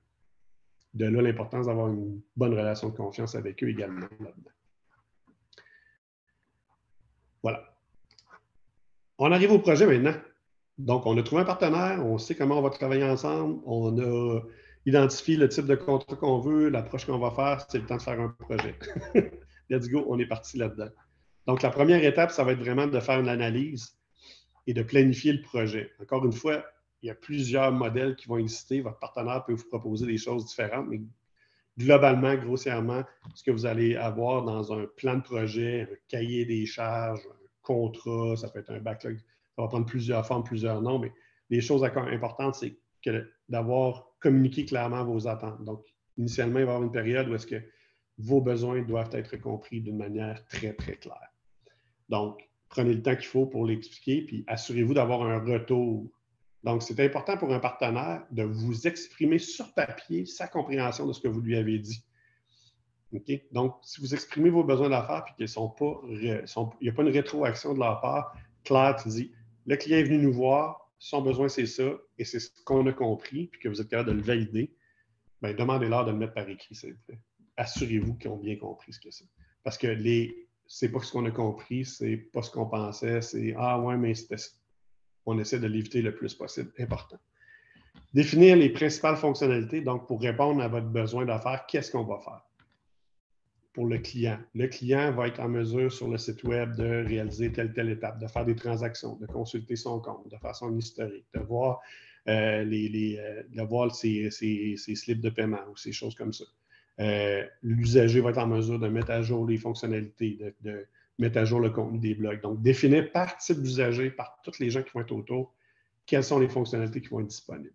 S3: De là, l'importance d'avoir une bonne relation de confiance avec eux également là-dedans. Voilà. On arrive au projet maintenant. Donc, on a trouvé un partenaire, on sait comment on va travailler ensemble, on a identifié le type de contrat qu'on veut, l'approche qu'on va faire, c'est le temps de faire un projet. Let's go, on est parti là-dedans. Donc, la première étape, ça va être vraiment de faire une analyse et de planifier le projet. Encore une fois, il y a plusieurs modèles qui vont exister. Votre partenaire peut vous proposer des choses différentes, mais globalement, grossièrement, ce que vous allez avoir dans un plan de projet, un cahier des charges, un contrat, ça peut être un backlog, ça va prendre plusieurs formes, plusieurs noms, mais les choses importantes, c'est d'avoir communiqué clairement vos attentes. Donc, initialement, il va y avoir une période où est-ce que vos besoins doivent être compris d'une manière très, très claire. Donc, prenez le temps qu'il faut pour l'expliquer, puis assurez-vous d'avoir un retour. Donc, c'est important pour un partenaire de vous exprimer sur papier sa compréhension de ce que vous lui avez dit. Okay? Donc, si vous exprimez vos besoins d'affaires et qu'il n'y a pas une rétroaction de leur part, Claire te dit, le client est venu nous voir, son besoin c'est ça, et c'est ce qu'on a compris, puis que vous êtes capable de le valider, bien, demandez-leur de le mettre par écrit, s'il vous plaît. Assurez-vous qu'ils ont bien compris ce que c'est. Parce que c'est pas ce qu'on a compris, c'est pas ce qu'on pensait, c'est « Ah ouais, mais c'était ça ». On essaie de l'éviter le plus possible. Important. Définir les principales fonctionnalités. Donc, pour répondre à votre besoin d'affaires, qu'est-ce qu'on va faire pour le client? Le client va être en mesure sur le site web de réaliser telle étape, de faire des transactions, de consulter son compte, de faire son historique, de voir, ses slips de paiement ou ces choses comme ça. L'usager va être en mesure de mettre à jour les fonctionnalités, de mettre à jour le contenu des blogs. Donc, définir par type d'usager, par tous les gens qui vont être autour, quelles sont les fonctionnalités qui vont être disponibles.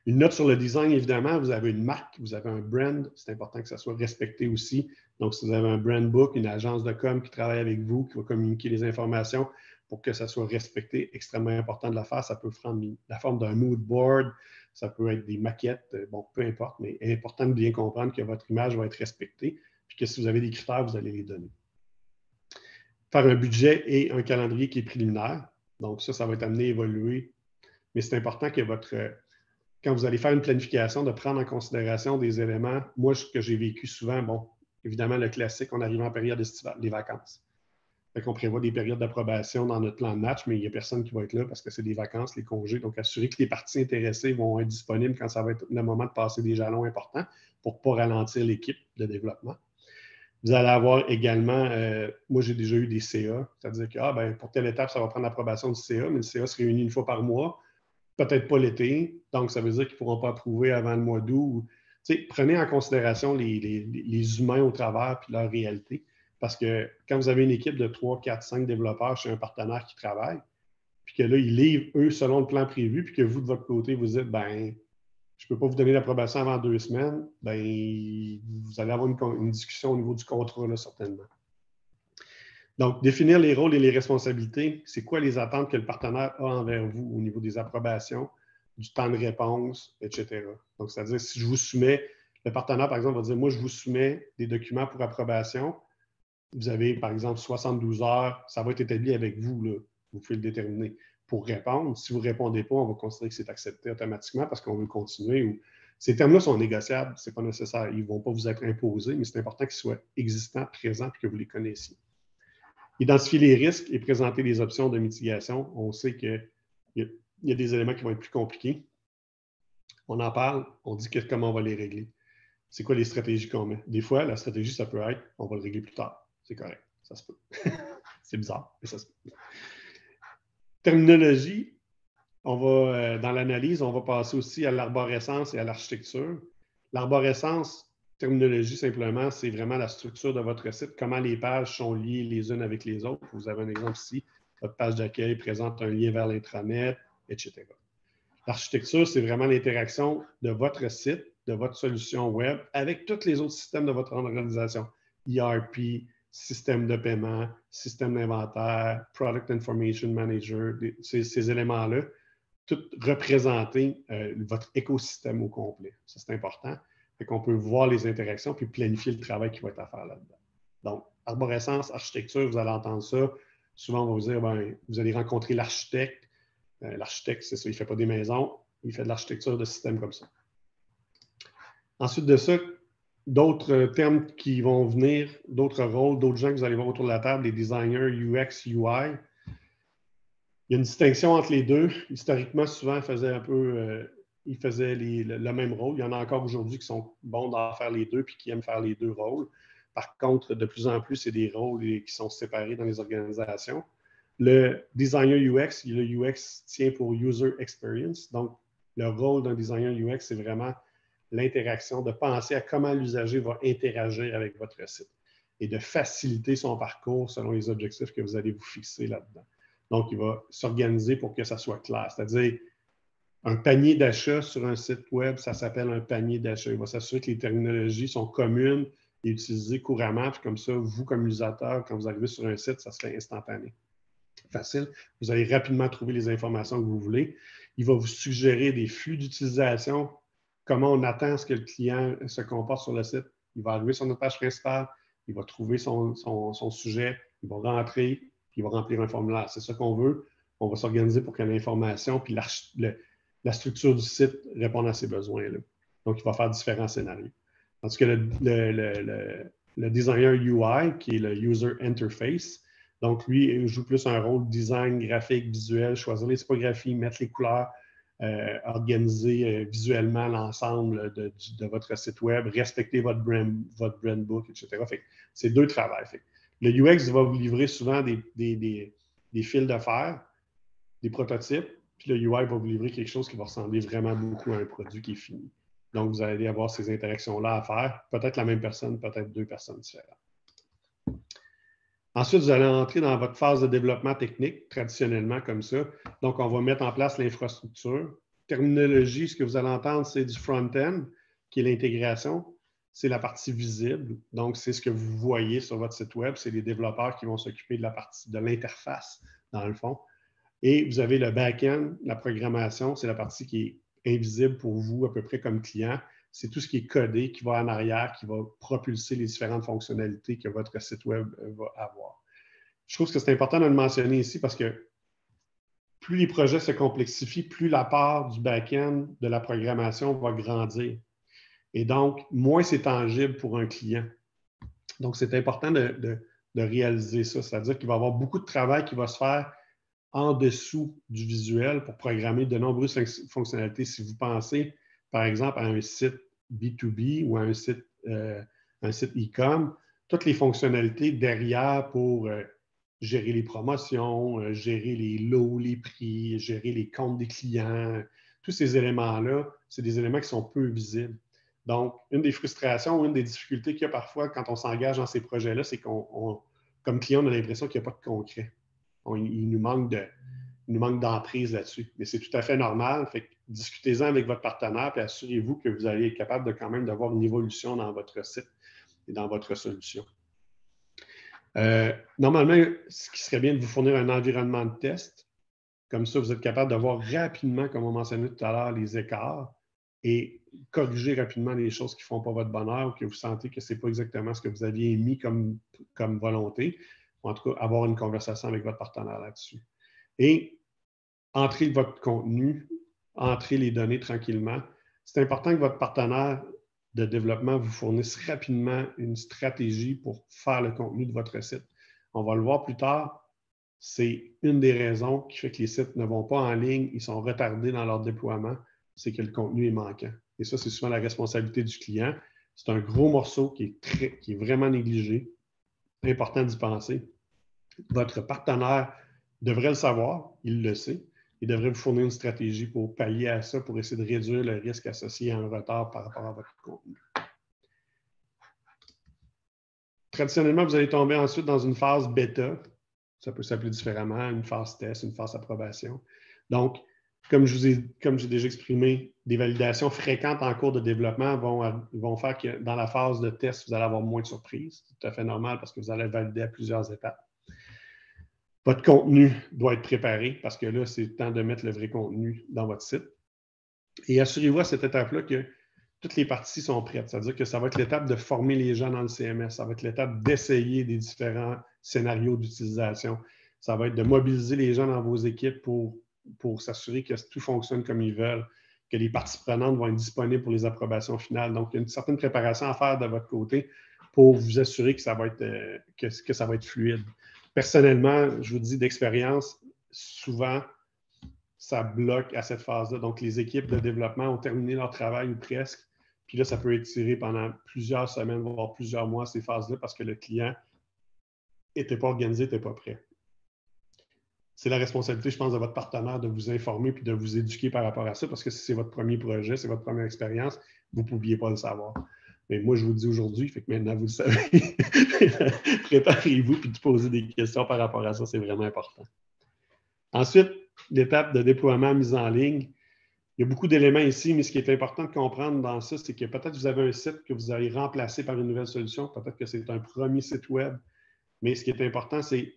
S3: Une note sur le design, évidemment, vous avez une marque, vous avez un brand, c'est important que ça soit respecté aussi. Donc, si vous avez un brand book, une agence de com qui travaille avec vous, qui va communiquer les informations pour que ça soit respecté, extrêmement important de la faire. Ça peut prendre la forme d'un mood board, ça peut être des maquettes, bon, peu importe, mais il est important de bien comprendre que votre image va être respectée, puis que si vous avez des critères, vous allez les donner. Faire un budget et un calendrier qui est préliminaire. Donc, ça va être amené à évoluer mais c'est important que quand vous allez faire une planification, de prendre en considération des éléments. Moi, ce que j'ai vécu souvent, bon, évidemment, le classique, on arrive en période estivale, les vacances. Fait qu'on prévoit des périodes d'approbation dans notre plan de match, mais il n'y a personne qui va être là parce que c'est des vacances, les congés. Donc, assurer que les parties intéressées vont être disponibles quand ça va être le moment de passer des jalons importants pour ne pas ralentir l'équipe de développement. Vous allez avoir également, moi j'ai déjà eu des CA, c'est-à-dire que pour telle étape, ça va prendre l'approbation du CA, mais le CA se réunit une fois par mois, peut-être pas l'été, donc ça veut dire qu'ils ne pourront pas approuver avant le mois d'août. Prenez en considération les humains au travers et leur réalité. Parce que quand vous avez une équipe de 3, 4, 5 développeurs chez un partenaire qui travaille, puis que là, ils livrent, eux, selon le plan prévu, puis que vous, de votre côté, vous dites, je ne peux pas vous donner l'approbation avant 2 semaines, vous allez avoir une discussion au niveau du contrat, là, certainement. Donc, définir les rôles et les responsabilités, c'est quoi les attentes que le partenaire a envers vous au niveau des approbations, du temps de réponse, etc. Donc, c'est-à-dire, si je vous soumets, le partenaire, par exemple, va dire, moi, je vous soumets des documents pour approbation. Vous avez, par exemple, 72 heures, ça va être établi avec vous, là. Vous pouvez le déterminer pour répondre. Si vous ne répondez pas, on va considérer que c'est accepté automatiquement parce qu'on veut continuer. Ces termes-là sont négociables, ce n'est pas nécessaire. Ils ne vont pas vous être imposés, mais c'est important qu'ils soient existants, présents et que vous les connaissiez. Identifier les risques et présenter les options de mitigation. On sait qu'il y a des éléments qui vont être plus compliqués. On en parle, on dit comment on va les régler. C'est quoi les stratégies qu'on met? Des fois, la stratégie, ça peut être on va le régler plus tard. C'est correct, ça se peut. C'est bizarre, mais ça se peut. Terminologie, dans l'analyse, on va passer aussi à l'arborescence et à l'architecture. L'arborescence, terminologie simplement, c'est vraiment la structure de votre site, comment les pages sont liées les unes avec les autres. Vous avez un exemple ici, votre page d'accueil présente un lien vers l'intranet, etc. L'architecture, c'est vraiment l'interaction de votre site, de votre solution web avec tous les autres systèmes de votre organisation. ERP, système de paiement, système d'inventaire, Product Information Manager, ces éléments-là, tout représenter votre écosystème au complet. Ça, c'est important. Fait qu'on peut voir les interactions puis planifier le travail qui va être à faire là-dedans. Donc, arborescence, architecture, vous allez entendre ça. Souvent, on va vous dire, vous allez rencontrer l'architecte. L'architecte, c'est ça, il ne fait pas des maisons, il fait de l'architecture de systèmes comme ça. Ensuite de ça, d'autres termes qui vont venir, d'autres rôles, d'autres gens que vous allez voir autour de la table, les designers UX, UI. Il y a une distinction entre les deux. Historiquement, souvent, ils faisaient le même rôle. Il y en a encore aujourd'hui qui sont bons d'en faire les deux puis qui aiment faire les deux rôles. Par contre, de plus en plus, c'est des rôles qui sont séparés dans les organisations. Le designer UX, le UX tient pour User Experience. Donc, le rôle d'un designer UX, c'est vraiment l'interaction, de penser à comment l'usager va interagir avec votre site et de faciliter son parcours selon les objectifs que vous allez vous fixer là-dedans. Donc, il va s'organiser pour que ça soit clair. C'est-à-dire, un panier d'achat sur un site web, ça s'appelle un panier d'achat. Il va s'assurer que les terminologies sont communes et utilisées couramment. Puis comme ça, vous, comme utilisateur, quand vous arrivez sur un site, ça se fait instantané. Facile. Vous allez rapidement trouver les informations que vous voulez. Il va vous suggérer des flux d'utilisation, comment on attend à ce que le client se comporte sur le site. Il va arriver sur notre page principale, il va trouver son sujet, il va rentrer, puis il va remplir un formulaire. C'est ça qu'on veut. On va s'organiser pour que l'information puis la structure du site réponde à ces besoins-là. Donc, il va faire différents scénarios. Tandis que le designer UI, qui est le User Interface, donc, lui, il joue plus un rôle design, graphique, visuel, choisir les typographies, mettre les couleurs, organiser visuellement l'ensemble de votre site web, respecter votre brand book, etc. C'est deux travails. Le UX va vous livrer souvent des fils de fer, des prototypes, puis le UI va vous livrer quelque chose qui va ressembler vraiment beaucoup à un produit qui est fini. Donc, vous allez avoir ces interactions-là à faire. Peut-être la même personne, peut-être deux personnes différentes. Ensuite, vous allez entrer dans votre phase de développement technique, traditionnellement comme ça. Donc, on va mettre en place l'infrastructure. Terminologie, ce que vous allez entendre, c'est du front-end, qui est l'intégration. C'est la partie visible. Donc, c'est ce que vous voyez sur votre site web. C'est les développeurs qui vont s'occuper de la partie de l'interface, dans le fond. Et vous avez le back-end, la programmation. C'est la partie qui est invisible pour vous, à peu près comme client. C'est tout ce qui est codé, qui va en arrière, qui va propulser les différentes fonctionnalités que votre site web va avoir. Je trouve que c'est important de le mentionner ici parce que plus les projets se complexifient, plus la part du back-end de la programmation va grandir. Et donc, moins c'est tangible pour un client. Donc, c'est important de réaliser ça. C'est-à-dire qu'il va y avoir beaucoup de travail qui va se faire en dessous du visuel pour programmer de nombreuses fonctionnalités. Si vous pensez, par exemple, à un site B2B ou à un site e-com, toutes les fonctionnalités derrière pour gérer les promotions, gérer les lots, les prix, gérer les comptes des clients, tous ces éléments-là, c'est des éléments qui sont peu visibles. Donc, une des frustrations ou une des difficultés qu'il y a parfois quand on s'engage dans ces projets-là, c'est comme client, on a l'impression qu'il n'y a pas de concret. Il nous manque d'emprise là-dessus. Mais c'est tout à fait normal. Fait que discutez-en avec votre partenaire et assurez-vous que vous allez être capable de quand même d'avoir une évolution dans votre site et dans votre solution. Normalement, ce qui serait bien de vous fournir un environnement de test. Comme ça, vous êtes capable de voir rapidement, comme on mentionnait tout à l'heure, les écarts et corriger rapidement les choses qui ne font pas votre bonheur ou que vous sentez que ce n'est pas exactement ce que vous aviez émis comme volonté. Ou en tout cas, avoir une conversation avec votre partenaire là-dessus. Et entrez votre contenu, entrez les données tranquillement. C'est important que votre partenaire de développement vous fournisse rapidement une stratégie pour faire le contenu de votre site. On va le voir plus tard. C'est une des raisons qui fait que les sites ne vont pas en ligne, ils sont retardés dans leur déploiement, c'est que le contenu est manquant. Et ça, c'est souvent la responsabilité du client. C'est un gros morceau qui est vraiment négligé. C'est important d'y penser. Votre partenaire devrait le savoir, il le sait. Il devrait vous fournir une stratégie pour pallier à ça, pour essayer de réduire le risque associé à un retard par rapport à votre contenu. Traditionnellement, vous allez tomber ensuite dans une phase bêta. Ça peut s'appeler différemment, une phase test, une phase approbation. Donc, comme j'ai déjà exprimé, des validations fréquentes en cours de développement vont faire que dans la phase de test, vous allez avoir moins de surprises. C'est tout à fait normal parce que vous allez valider à plusieurs étapes. Votre contenu doit être préparé parce que là, c'est le temps de mettre le vrai contenu dans votre site. Et assurez-vous à cette étape-là que toutes les parties sont prêtes. C'est-à-dire que ça va être l'étape de former les gens dans le CMS. Ça va être l'étape d'essayer des différents scénarios d'utilisation. Ça va être de mobiliser les gens dans vos équipes pour s'assurer que tout fonctionne comme ils veulent, que les parties prenantes vont être disponibles pour les approbations finales. Donc, il y a une certaine préparation à faire de votre côté pour vous assurer que ça va être fluide. Personnellement, je vous dis d'expérience, souvent, ça bloque à cette phase-là. Donc, les équipes de développement ont terminé leur travail ou presque. Puis là, ça peut être tiré pendant plusieurs semaines, voire plusieurs mois, ces phases-là, parce que le client n'était pas organisé, n'était pas prêt. C'est la responsabilité, je pense, de votre partenaire de vous informer puis de vous éduquer par rapport à ça, parce que si c'est votre premier projet, c'est votre première expérience, vous ne pouviez pas le savoir. Mais moi, je vous le dis aujourd'hui, fait que maintenant, vous le savez. Préparez-vous puis de poser des questions par rapport à ça, c'est vraiment important. Ensuite, l'étape de déploiement, mise en ligne. Il y a beaucoup d'éléments ici, mais ce qui est important de comprendre dans ça, c'est que peut-être vous avez un site que vous allez remplacer par une nouvelle solution, peut-être que c'est un premier site web, mais ce qui est important, c'est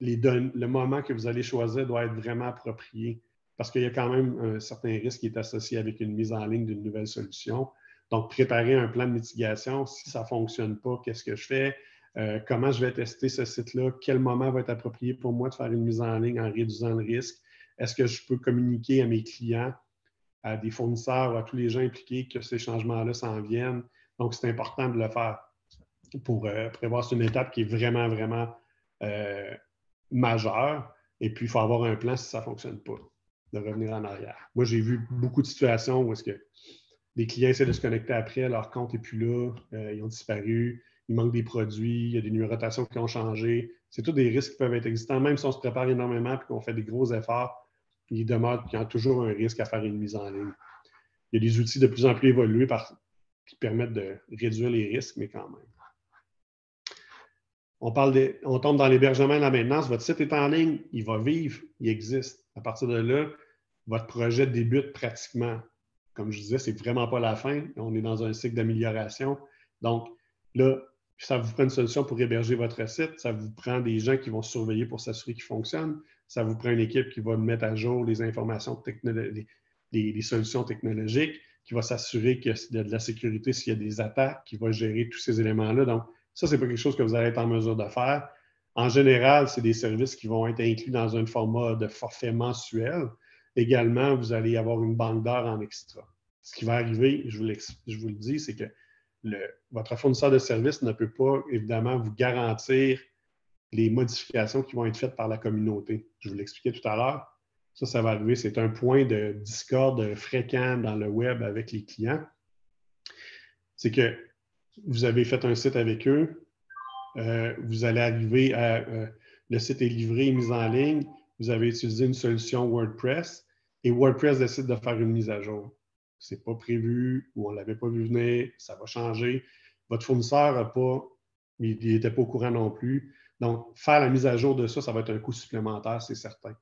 S3: le moment que vous allez choisir doit être vraiment approprié parce qu'il y a quand même un certain risque qui est associé avec une mise en ligne d'une nouvelle solution. Donc, préparer un plan de mitigation. Si ça ne fonctionne pas, qu'est-ce que je fais? Comment je vais tester ce site-là? Quel moment va être approprié pour moi de faire une mise en ligne en réduisant le risque? Est-ce que je peux communiquer à mes clients, à des fournisseurs, à tous les gens impliqués que ces changements-là s'en viennent? Donc, c'est important de le faire pour prévoir. C'est une étape qui est vraiment, vraiment majeure. Et puis, il faut avoir un plan si ça ne fonctionne pas, de revenir en arrière. Moi, j'ai vu beaucoup de situations où est-ce que les clients essaient de se connecter après, leur compte n'est plus là, ils ont disparu, il manque des produits, il y a des numérotations qui ont changé. C'est tous des risques qui peuvent être existants, même si on se prépare énormément et qu'on fait des gros efforts, il demeure qu'il y a toujours un risque à faire une mise en ligne. Il y a des outils de plus en plus évolués qui permettent de réduire les risques, mais quand même. On tombe dans l'hébergement et la maintenance. Votre site est en ligne, il va vivre, il existe. À partir de là, votre projet débute pratiquement. Comme je disais, ce n'est vraiment pas la fin. On est dans un cycle d'amélioration. Donc, là, ça vous prend une solution pour héberger votre site. Ça vous prend des gens qui vont surveiller pour s'assurer qu'il fonctionne. Ça vous prend une équipe qui va mettre à jour les informations, les solutions technologiques, qui va s'assurer qu'il y a de la sécurité s'il y a des attaques, qui va gérer tous ces éléments-là. Donc, ça, ce n'est pas quelque chose que vous allez être en mesure de faire En général, c'est des services qui vont être inclus dans un format de forfait mensuel. Également, vous allez avoir une banque d'heures en extra. Ce qui va arriver, je vous le dis, c'est que votre fournisseur de services ne peut pas, évidemment, vous garantir les modifications qui vont être faites par la communauté. Je vous l'expliquais tout à l'heure. Ça va arriver. C'est un point de discorde fréquent dans le web avec les clients. C'est que vous avez fait un site avec eux, vous allez arriver à le site est livré, mis en ligne, vous avez utilisé une solution WordPress et WordPress décide de faire une mise à jour. Ce n'est pas prévu ou on ne l'avait pas vu venir, ça va changer. Votre fournisseur n'a pas, il n'était pas au courant non plus. Donc, faire la mise à jour de ça, ça va être un coût supplémentaire, c'est certain.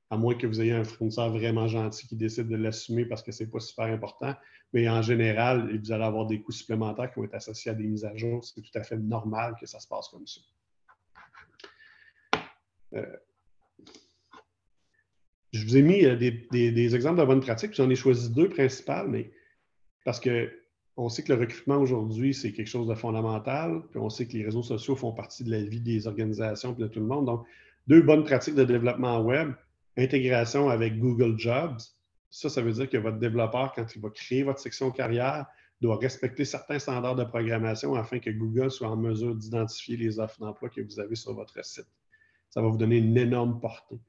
S3: À moins que vous ayez un fournisseur vraiment gentil qui décide de l'assumer parce que ce n'est pas super important. Mais en général, vous allez avoir des coûts supplémentaires qui vont être associés à des mises à jour. C'est tout à fait normal que ça se passe comme ça. Je vous ai mis des exemples de bonnes pratiques. J'en ai choisi 2 principales, mais parce qu'on sait que le recrutement aujourd'hui, c'est quelque chose de fondamental. Puis on sait que les réseaux sociaux font partie de la vie des organisations et de tout le monde. Donc, 2 bonnes pratiques de développement web. Intégration avec Google Jobs. Ça veut dire que votre développeur, quand il va créer votre section carrière, doit respecter certains standards de programmation afin que Google soit en mesure d'identifier les offres d'emploi que vous avez sur votre site. Ça va vous donner une énorme portée.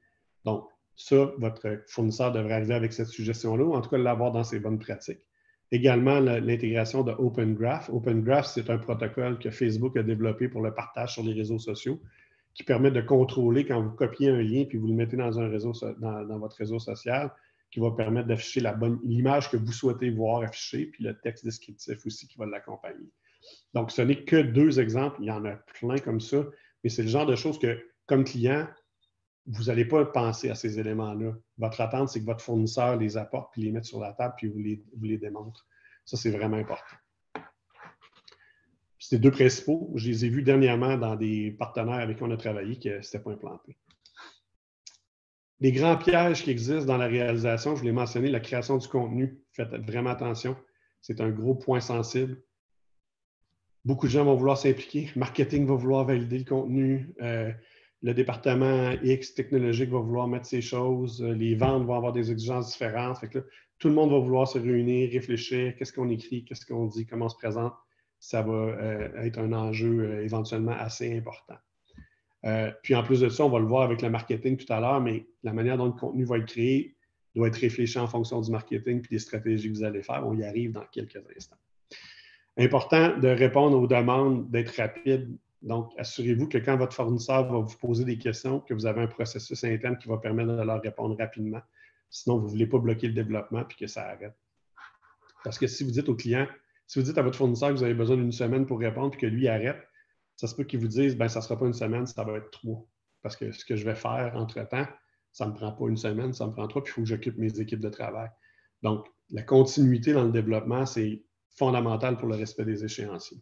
S3: Donc, ça, votre fournisseur devrait arriver avec cette suggestion-là, ou en tout cas l'avoir dans ses bonnes pratiques. Également, l'intégration de Open Graph. Open Graph, c'est un protocole que Facebook a développé pour le partage sur les réseaux sociaux, qui permet de contrôler quand vous copiez un lien puis vous le mettez dans un réseau, dans votre réseau social, qui va permettre d'afficher l'image que vous souhaitez voir affichée, puis le texte descriptif aussi qui va l'accompagner. Donc, ce n'est que 2 exemples, il y en a plein comme ça, mais c'est le genre de choses que, comme client, vous n'allez pas penser à ces éléments-là. Votre attente, c'est que votre fournisseur les apporte, puis les mette sur la table, puis vous les démontre. Ça, c'est vraiment important. Ces 2 principaux, je les ai vus dernièrement dans des partenaires avec qui on a travaillé que ce n'était pas implanté. Les grands pièges qui existent dans la réalisation, je l'ai mentionné, la création du contenu. Faites vraiment attention. C'est un gros point sensible. Beaucoup de gens vont vouloir s'impliquer. Marketing va vouloir valider le contenu. Le département X technologique va vouloir mettre ses choses. Les ventes vont avoir des exigences différentes. Fait que là, tout le monde va vouloir se réunir, réfléchir. Qu'est-ce qu'on écrit? Qu'est-ce qu'on dit? Comment on se présente? Ça va être un enjeu éventuellement assez important. Puis en plus de ça, on va le voir avec le marketing tout à l'heure, mais la manière dont le contenu va être créé doit être réfléchi en fonction du marketing et des stratégies que vous allez faire. On y arrive dans quelques instants. Important de répondre aux demandes, d'être rapide. Donc, assurez-vous que quand votre fournisseur va vous poser des questions, que vous avez un processus interne qui va permettre de leur répondre rapidement. Sinon, vous ne voulez pas bloquer le développement et que ça arrête. Parce que si vous dites au client, si vous dites à votre fournisseur que vous avez besoin d'une semaine pour répondre et que lui arrête, ça se peut qu'il vous dise, bien, ça ne sera pas une semaine, ça va être 3. Parce que ce que je vais faire entre-temps, ça ne me prend pas une semaine, ça me prend 3, puis il faut que j'occupe mes équipes de travail. Donc, la continuité dans le développement, c'est fondamental pour le respect des échéanciers.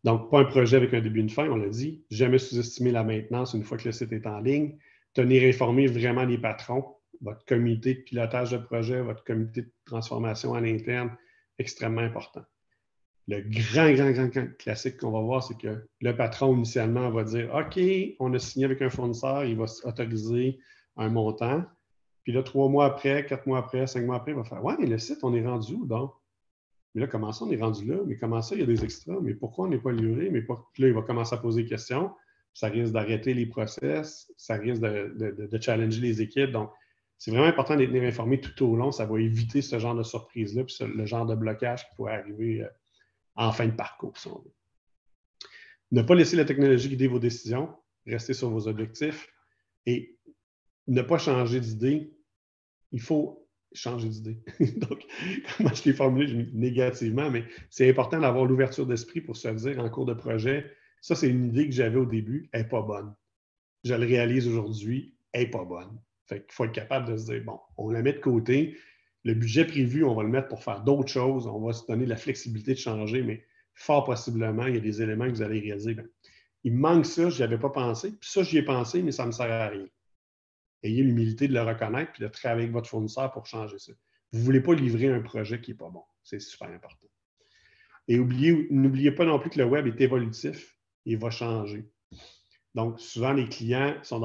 S3: Donc, pas un projet avec un début et une fin, on l'a dit. Jamais sous-estimer la maintenance une fois que le site est en ligne. Tenir informer vraiment les patrons, votre comité de pilotage de projet, votre comité de transformation à l'interne, extrêmement important. Le grand classique qu'on va voir, c'est que le patron, initialement, va dire « OK, on a signé avec un fournisseur, il va autoriser un montant. » Puis là, 3 mois après, 4 mois après, 5 mois après, il va faire « Ouais, mais le site, on est rendu où donc? » Mais là, comment ça, on est rendu là? Mais comment ça, il y a des extras? Mais pourquoi on n'est pas livré? Mais pas... Puis là, il va commencer à poser des questions. Ça risque d'arrêter les process. Ça risque de challenger les équipes. Donc, c'est vraiment important d'être informé tout au long. Ça va éviter ce genre de surprise-là, puis le genre de blocage qui pourrait arriver en fin de parcours, si on veut. Ne pas laisser la technologie guider vos décisions. Rester sur vos objectifs. Et ne pas changer d'idée. Il faut changer d'idée. Donc, comment je l'ai formulé négativement, mais c'est important d'avoir l'ouverture d'esprit pour se dire en cours de projet, ça, c'est une idée que j'avais au début, elle n'est pas bonne. Je le réalise aujourd'hui, elle n'est pas bonne. Fait qu'il faut être capable de se dire, bon, on la met de côté, le budget prévu, on va le mettre pour faire d'autres choses, on va se donner la flexibilité de changer, mais fort possiblement, il y a des éléments que vous allez réaliser. Bien, il me manque ça, je n'y avais pas pensé, puis ça, j'y ai pensé, mais ça ne me sert à rien. Ayez l'humilité de le reconnaître et de travailler avec votre fournisseur pour changer ça. Vous ne voulez pas livrer un projet qui n'est pas bon. C'est super important. Et n'oubliez pas non plus que le web est évolutif et va changer. Donc, souvent, les clients sont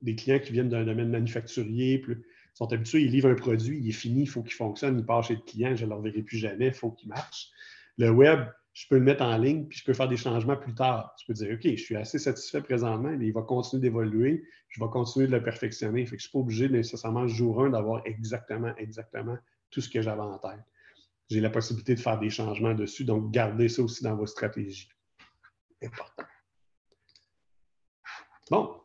S3: des clients qui viennent d'un domaine manufacturier, puis ils sont habitués, ils livrent un produit, il est fini, il faut qu'il fonctionne, il part chez le client, je ne le reverrai plus jamais, il faut qu'il marche. Le web, je peux le mettre en ligne, puis je peux faire des changements plus tard. Je peux dire, OK, je suis assez satisfait présentement, mais il va continuer d'évoluer, je vais continuer de le perfectionner. Fait que je ne suis pas obligé nécessairement, jour 1, d'avoir exactement tout ce que j'avais en tête. J'ai la possibilité de faire des changements dessus, donc gardez ça aussi dans vos stratégies. Important. Bon,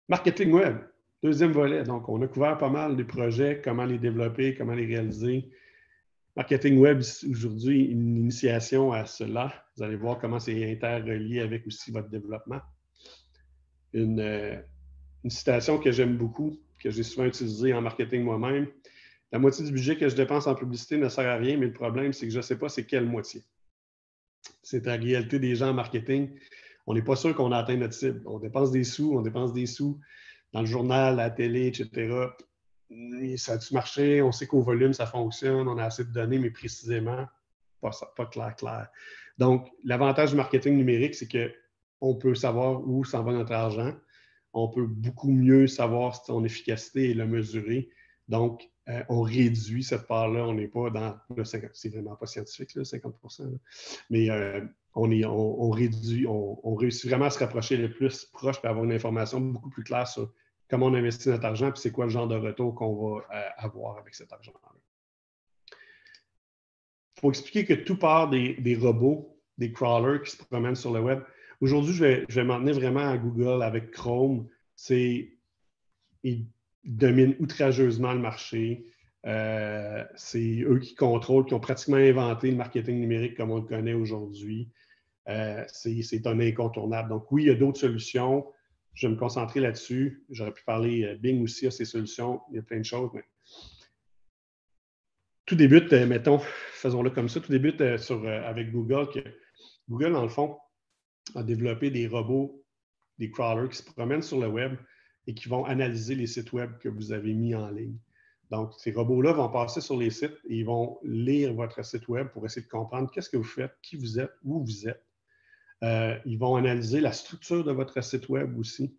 S3: marketing web, deuxième volet. Donc, on a couvert pas mal des projets, comment les développer, comment les réaliser. Marketing web, aujourd'hui, une initiation à cela. Vous allez voir comment c'est interrelié avec aussi votre développement. Une citation que j'aime beaucoup, que j'ai souvent utilisée en marketing moi-même. La moitié du budget que je dépense en publicité ne sert à rien, mais le problème, c'est que je ne sais pas c'est quelle moitié. C'est la réalité des gens en marketing. On n'est pas sûr qu'on a atteint notre cible. On dépense des sous dans le journal, à la télé, etc. Ça a-tu marché? On sait qu'au volume, ça fonctionne, on a assez de données, mais précisément, pas clair. Donc, l'avantage du marketing numérique, c'est qu'on peut savoir où s'en va notre argent. On peut beaucoup mieux savoir son efficacité et le mesurer. Donc, on réduit cette part-là. On n'est pas dans le 50%. C'est vraiment pas scientifique, là, 50%. Là. Mais on réduit, on réussit vraiment à se rapprocher le plus proche pour avoir une information beaucoup plus claire sur comment on investit notre argent et c'est quoi le genre de retour qu'on va avoir avec cet argent-là. Il faut expliquer que tout part des robots, des crawlers qui se promènent sur le web. Aujourd'hui, je vais m'en tenir vraiment à Google avec Chrome. Ils dominent outrageusement le marché. C'est eux qui contrôlent, qui ont pratiquement inventé le marketing numérique comme on le connaît aujourd'hui. C'est un incontournable. Donc oui, il y a d'autres solutions. Je vais me concentrer là-dessus. J'aurais pu parler, Bing aussi a ses solutions. Il y a plein de choses, mais tout débute, mettons, faisons-le comme ça, tout débute avec Google. Google, dans le fond, a développé des robots, des crawlers qui se promènent sur le web et qui vont analyser les sites web que vous avez mis en ligne. Donc, ces robots-là vont passer sur les sites et ils vont lire votre site web pour essayer de comprendre qu'est-ce que vous faites, qui vous êtes, où vous êtes. Ils vont analyser la structure de votre site web aussi.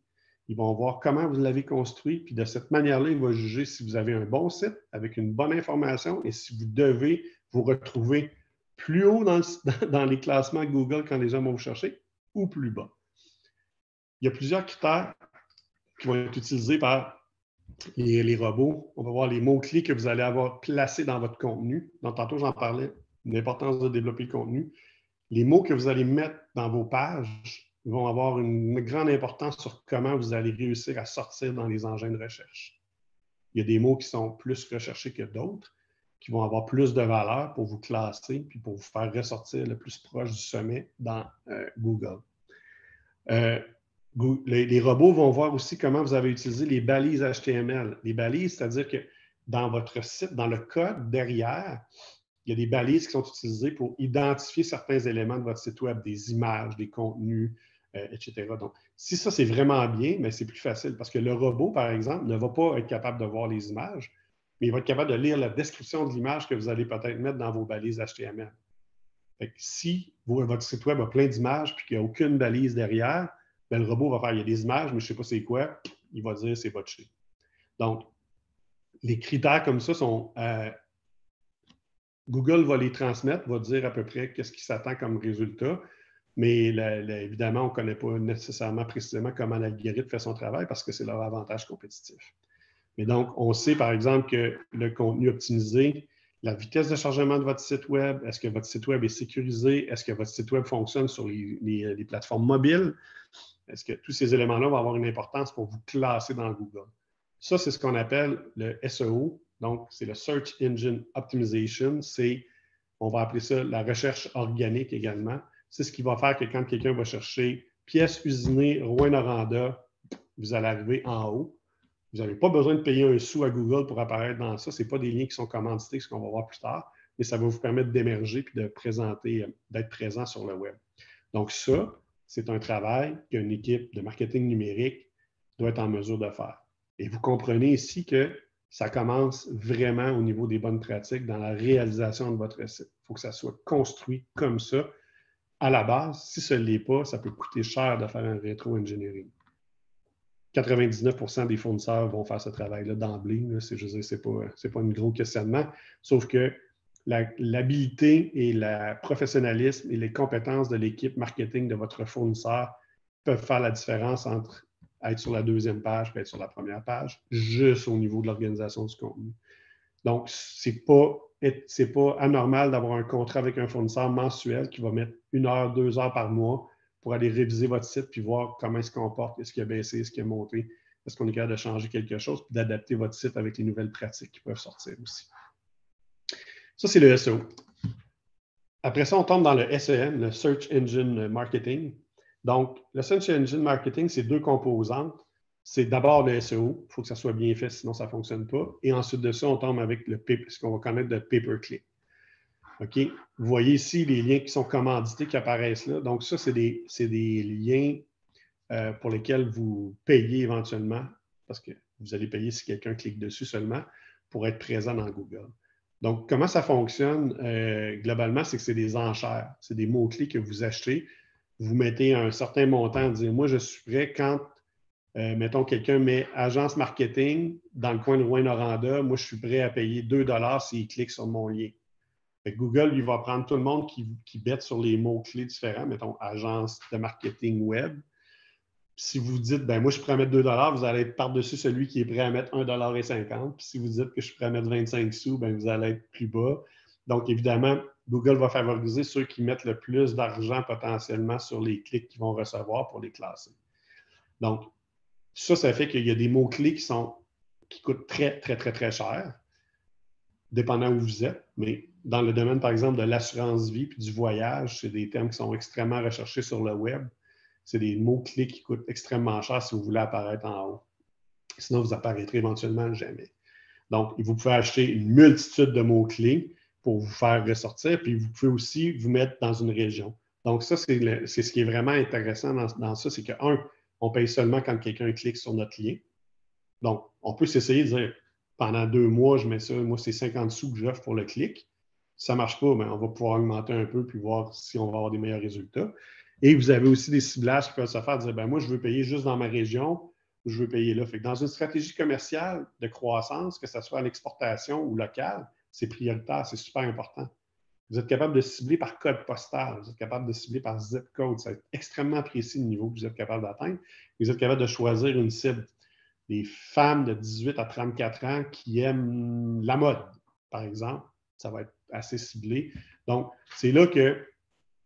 S3: Ils vont voir comment vous l'avez construit, puis de cette manière-là, ils vont juger si vous avez un bon site avec une bonne information et si vous devez vous retrouver plus haut dans les classements Google quand les gens vont vous chercher ou plus bas. Il y a plusieurs critères qui vont être utilisés par les robots. On va voir les mots-clés que vous allez avoir placés dans votre contenu. Donc, tantôt, j'en parlais, l'importance de développer le contenu. Les mots que vous allez mettre dans vos pages vont avoir une grande importance sur comment vous allez réussir à sortir dans les engins de recherche. Il y a des mots qui sont plus recherchés que d'autres, qui vont avoir plus de valeur pour vous classer puis pour vous faire ressortir le plus proche du sommet dans Google. Les robots vont voir aussi comment vous avez utilisé les balises HTML. Les balises, c'est-à-dire que dans votre site, dans le code derrière, il y a des balises qui sont utilisées pour identifier certains éléments de votre site web, des images, des contenus, etc. Donc, si ça, c'est vraiment bien, mais c'est plus facile parce que le robot, par exemple, ne va pas être capable de voir les images, mais il va être capable de lire la description de l'image que vous allez peut-être mettre dans vos balises HTML. Fait que si votre site web a plein d'images et qu'il n'y a aucune balise derrière, bien, le robot va faire, il y a des images, mais je ne sais pas c'est quoi, il va dire c'est botché. Donc, les critères comme ça sont... Google va les transmettre, va dire à peu près qu'est-ce qui s'attend comme résultat, mais évidemment, on ne connaît pas nécessairement précisément comment l'algorithme fait son travail parce que c'est leur avantage compétitif. Mais donc, on sait par exemple que le contenu optimisé, la vitesse de chargement de votre site web, est-ce que votre site web est sécurisé, est-ce que votre site web fonctionne sur les plateformes mobiles, est-ce que tous ces éléments-là vont avoir une importance pour vous classer dans Google. Ça, c'est ce qu'on appelle le SEO. Donc, c'est le Search Engine Optimization. On va appeler ça la recherche organique également. C'est ce qui va faire que quand quelqu'un va chercher pièces usinées Rouyn-Noranda, vous allez arriver en haut. Vous n'avez pas besoin de payer un sou à Google pour apparaître dans ça. Ce n'est pas des liens qui sont commandités, ce qu'on va voir plus tard, mais ça va vous permettre d'émerger et de présenter, d'être présent sur le web. Donc, ça, c'est un travail qu'une équipe de marketing numérique doit être en mesure de faire. Et vous comprenez ici que ça commence vraiment au niveau des bonnes pratiques dans la réalisation de votre site. Il faut que ça soit construit comme ça. à la base, si ce ne l'est pas, ça peut coûter cher de faire un rétro-engineering. 99% des fournisseurs vont faire ce travail-là d'emblée. Je veux dire, ce n'est pas un gros questionnement, sauf que l'habilité et le professionnalisme et les compétences de l'équipe marketing de votre fournisseur peuvent faire la différence entre être sur la deuxième page et être sur la première page, juste au niveau de l'organisation du contenu. Donc, ce n'est pas anormal d'avoir un contrat avec un fournisseur mensuel qui va mettre 1 heure, 2 heures par mois pour aller réviser votre site puis voir comment il se comporte, est-ce qu'il a baissé, est-ce qu'il a monté, est-ce qu'on est capable de changer quelque chose, puis d'adapter votre site avec les nouvelles pratiques qui peuvent sortir aussi. Ça, c'est le SEO. Après ça, on tombe dans le SEM, le Search Engine Marketing. Donc, le Search Engine Marketing, c'est 2 composantes. C'est d'abord le SEO, il faut que ça soit bien fait, sinon ça ne fonctionne pas. Et ensuite de ça, on tombe avec ce qu'on va connaître de pay-per-click. OK? Vous voyez ici les liens qui sont commandités qui apparaissent là. Donc, ça, c'est des liens pour lesquels vous payez éventuellement, parce que vous allez payer si quelqu'un clique dessus seulement pour être présent dans Google. Donc, comment ça fonctionne globalement, c'est que c'est des enchères. C'est des mots-clés que vous achetez. Vous mettez un certain montant, dire moi, je suis prêt quand, mettons, quelqu'un met agence marketing dans le coin de Rouyn-Noranda, moi, je suis prêt à payer 2 $ s'il clique sur mon lien. Fait que Google, il va prendre tout le monde qui bête sur les mots-clés différents, mettons, agence de marketing web. Si vous dites, ben moi, je suis prêt à mettre 2 $, vous allez être par-dessus celui qui est prêt à mettre 1,50 $. Puis si vous dites que je suis prêt à mettre 25 sous, ben vous allez être plus bas. Donc, évidemment, Google va favoriser ceux qui mettent le plus d'argent potentiellement sur les clics qu'ils vont recevoir pour les classer. Donc, ça fait qu'il y a des mots-clés qui coûtent très, très, très, très cher, dépendant où vous êtes. Mais dans le domaine, par exemple, de l'assurance vie puis du voyage, c'est des termes qui sont extrêmement recherchés sur le web. C'est des mots-clés qui coûtent extrêmement cher si vous voulez apparaître en haut. Sinon, vous apparaîtrez éventuellement jamais. Donc, vous pouvez acheter une multitude de mots-clés pour vous faire ressortir, puis vous pouvez aussi vous mettre dans une région. Donc, ça, c'est ce qui est vraiment intéressant dans ça, c'est que, on paye seulement quand quelqu'un clique sur notre lien. Donc, on peut s'essayer de dire, pendant 2 mois, je mets ça, moi, c'est 50 sous que j'offre pour le clic. Si ça ne marche pas, bien, on va pouvoir augmenter un peu puis voir si on va avoir des meilleurs résultats. Et vous avez aussi des ciblages qui peuvent se faire, dire, ben moi, je veux payer juste dans ma région ou je veux payer là. Fait que dans une stratégie commerciale de croissance, que ce soit à l'exportation ou locale, c'est prioritaire, c'est super important. Vous êtes capable de cibler par code postal, vous êtes capable de cibler par zip code. Ça va être extrêmement précis le niveau que vous êtes capable d'atteindre. Vous êtes capable de choisir une cible. Des femmes de 18 à 34 ans qui aiment la mode, par exemple, ça va être assez ciblé. Donc, c'est là que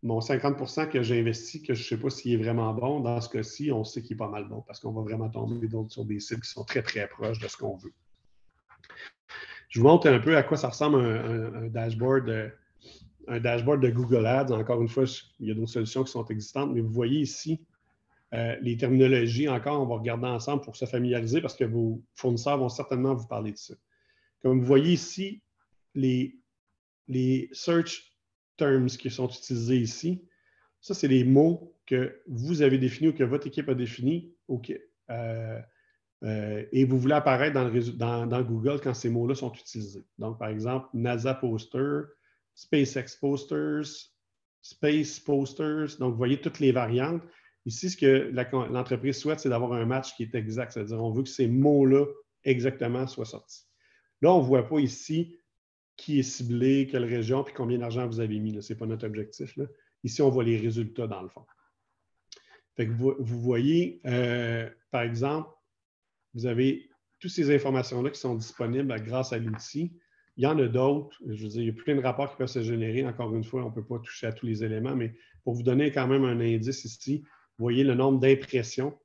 S3: mon 50% que j'ai investi, que je ne sais pas s'il est vraiment bon, dans ce cas-ci, on sait qu'il est pas mal bon parce qu'on va vraiment tomber sur des cibles qui sont très, très proches de ce qu'on veut. Je vous montre un peu à quoi ça ressemble un dashboard de Google Ads. Encore une fois, il y a d'autres solutions qui sont existantes, mais vous voyez ici les terminologies. Encore, on va regarder ensemble pour se familiariser parce que vos fournisseurs vont certainement vous parler de ça. Comme vous voyez ici, les search terms qui sont utilisés ici, ça, c'est les mots que vous avez définis ou que votre équipe a définis et vous voulez apparaître dans Google quand ces mots-là sont utilisés. Donc, par exemple, NASA Poster, SpaceX Posters, Space Posters. Donc, vous voyez toutes les variantes. Ici, ce que l'entreprise souhaite, c'est d'avoir un match qui est exact. C'est-à-dire, on veut que ces mots-là exactement soient sortis. Là, on ne voit pas ici qui est ciblé, quelle région, puis combien d'argent vous avez mis. Ce n'est pas notre objectif. Là. Ici, on voit les résultats dans le fond. Fait que vous voyez, par exemple, vous avez toutes ces informations-là qui sont disponibles grâce à l'outil. Il y en a d'autres. Je veux dire, il y a plein de rapports qui peuvent se générer. Encore une fois, on ne peut pas toucher à tous les éléments, mais pour vous donner quand même un indice ici, vous voyez le nombre d'impressions.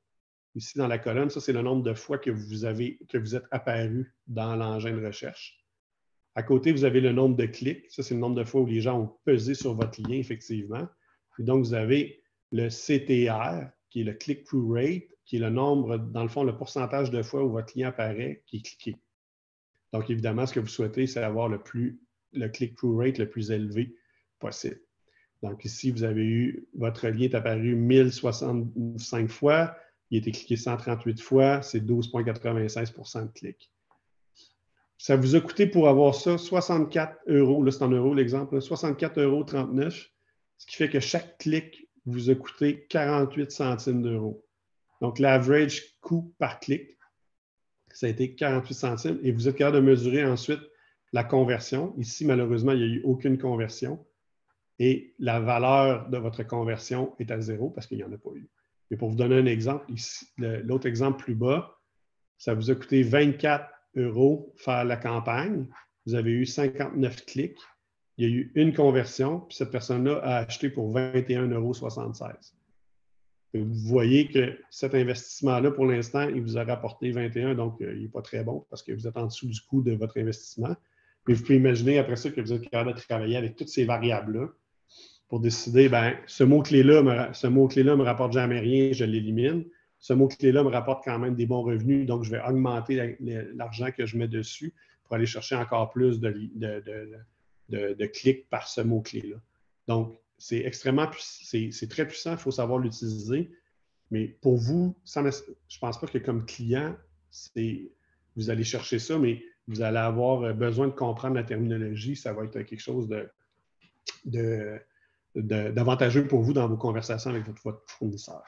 S3: Ici, dans la colonne, ça, c'est le nombre de fois que vous êtes apparu dans l'engin de recherche. À côté, vous avez le nombre de clics. Ça, c'est le nombre de fois où les gens ont pesé sur votre lien, effectivement. Et donc, vous avez le CTR, qui est le click-through rate, qui est le nombre, dans le fond, le pourcentage de fois où votre lien apparaît, qui est cliqué. Donc, évidemment, ce que vous souhaitez, c'est avoir le click-through rate le plus élevé possible. Donc, ici, vous avez eu, votre lien est apparu 1065 fois, il a été cliqué 138 fois, c'est 12,96 % de clics. Ça vous a coûté pour avoir ça 64 €, là c'est en euros l'exemple, 64,39 € ce qui fait que chaque clic vous a coûté 48 centimes d'euros. Donc, l'average coût par clic, ça a été 48 centimes et vous êtes capable de mesurer ensuite la conversion. Ici, malheureusement, il n'y a eu aucune conversion et la valeur de votre conversion est à 0 parce qu'il n'y en a pas eu. Mais pour vous donner un exemple, ici, l'autre exemple plus bas, ça vous a coûté 24 € faire la campagne. Vous avez eu 59 clics. Il y a eu une conversion, puis cette personne-là a acheté pour 21,76 €. Vous voyez que cet investissement-là, pour l'instant, il vous a rapporté 21, donc il n'est pas très bon parce que vous êtes en dessous du coût de votre investissement. Mais vous pouvez imaginer après ça que vous êtes capable de travailler avec toutes ces variables-là pour décider, bien, ce mot-clé-là me rapporte jamais rien, je l'élimine. Ce mot-clé-là me rapporte quand même des bons revenus, donc je vais augmenter l'argent que je mets dessus pour aller chercher encore plus de clics par ce mot-clé-là. Donc, c'est très puissant, il faut savoir l'utiliser. Mais pour vous, je ne pense pas que comme client, vous allez chercher ça, mais vous allez avoir besoin de comprendre la terminologie. Ça va être quelque chose d'avantageux pour vous dans vos conversations avec votre fournisseur.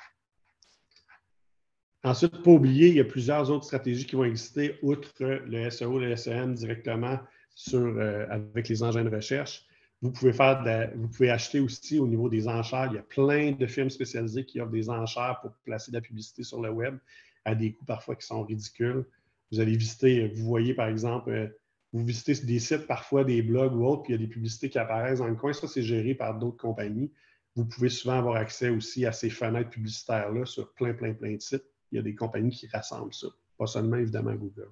S3: Ensuite, il ne faut pas oublier, il y a plusieurs autres stratégies qui vont exister, outre le SEO, le SEM directement avec les engins de recherche. Vous pouvez acheter aussi au niveau des enchères. Il y a plein de firmes spécialisées qui offrent des enchères pour placer de la publicité sur le web à des coûts parfois qui sont ridicules. Vous allez visiter, vous voyez par exemple, vous visitez des sites, parfois des blogs ou autres, puis il y a des publicités qui apparaissent dans le coin. Ça, c'est géré par d'autres compagnies. Vous pouvez souvent avoir accès aussi à ces fenêtres publicitaires-là sur plein de sites. Il y a des compagnies qui rassemblent ça, pas seulement évidemment Google.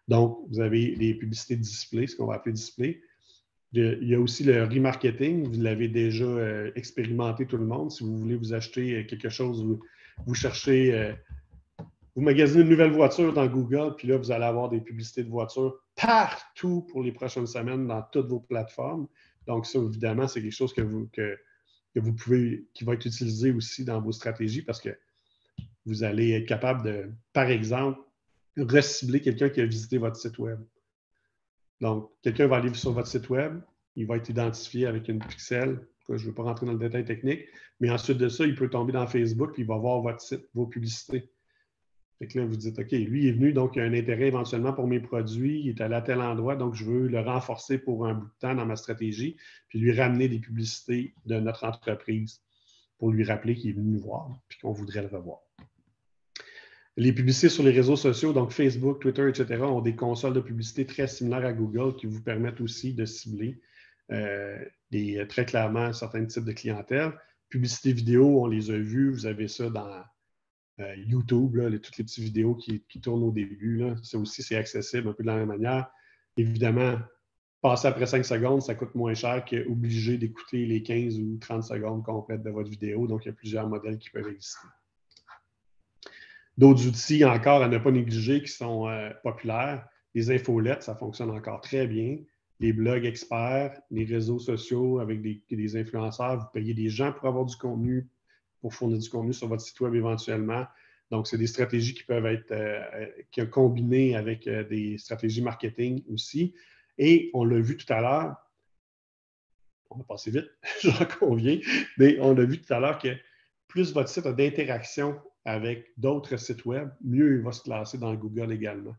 S3: Donc, vous avez les publicités display, ce qu'on va appeler display. Il y a aussi le remarketing. Vous l'avez déjà expérimenté tout le monde. Si vous voulez vous acheter quelque chose, vous cherchez, vous magasinez une nouvelle voiture dans Google, puis là, vous allez avoir des publicités de voitures partout pour les prochaines semaines dans toutes vos plateformes. Donc, ça, évidemment, c'est quelque chose qui va être utilisé aussi dans vos stratégies parce que vous allez être capable de, par exemple, recibler quelqu'un qui a visité votre site web. Donc, quelqu'un va aller sur votre site web, il va être identifié avec une pixel. Je ne veux pas rentrer dans le détail technique, mais ensuite de ça, il peut tomber dans Facebook et il va voir votre site, vos publicités. Fait que là, vous dites, OK, lui est venu, donc il a un intérêt éventuellement pour mes produits, il est allé à tel endroit, donc je veux le renforcer pour un bout de temps dans ma stratégie, puis lui ramener des publicités de notre entreprise pour lui rappeler qu'il est venu nous voir, puis qu'on voudrait le revoir. Les publicités sur les réseaux sociaux, donc Facebook, Twitter, etc., ont des consoles de publicité très similaires à Google qui vous permettent aussi de cibler très clairement certains types de clientèle. Publicité vidéo, on les a vues, vous avez ça dans YouTube, là, toutes les petites vidéos qui tournent au début. Là. Ça aussi, c'est accessible un peu de la même manière. Évidemment, passer après 5 secondes, ça coûte moins cher qu'obliger d'écouter les 15 ou 30 secondes complètes de votre vidéo. Donc, il y a plusieurs modèles qui peuvent exister. D'autres outils encore à ne pas négliger qui sont populaires. Les infolettes, ça fonctionne encore très bien. Les blogs experts, les réseaux sociaux avec des influenceurs, vous payez des gens pour avoir du contenu, pour fournir du contenu sur votre site web éventuellement. Donc, c'est des stratégies qui peuvent être combinées avec des stratégies marketing aussi. Et on l'a vu tout à l'heure, on va passer vite, j'en conviens, mais on l'a vu tout à l'heure que plus votre site a d'interaction avec d'autres sites web, mieux il va se classer dans Google également.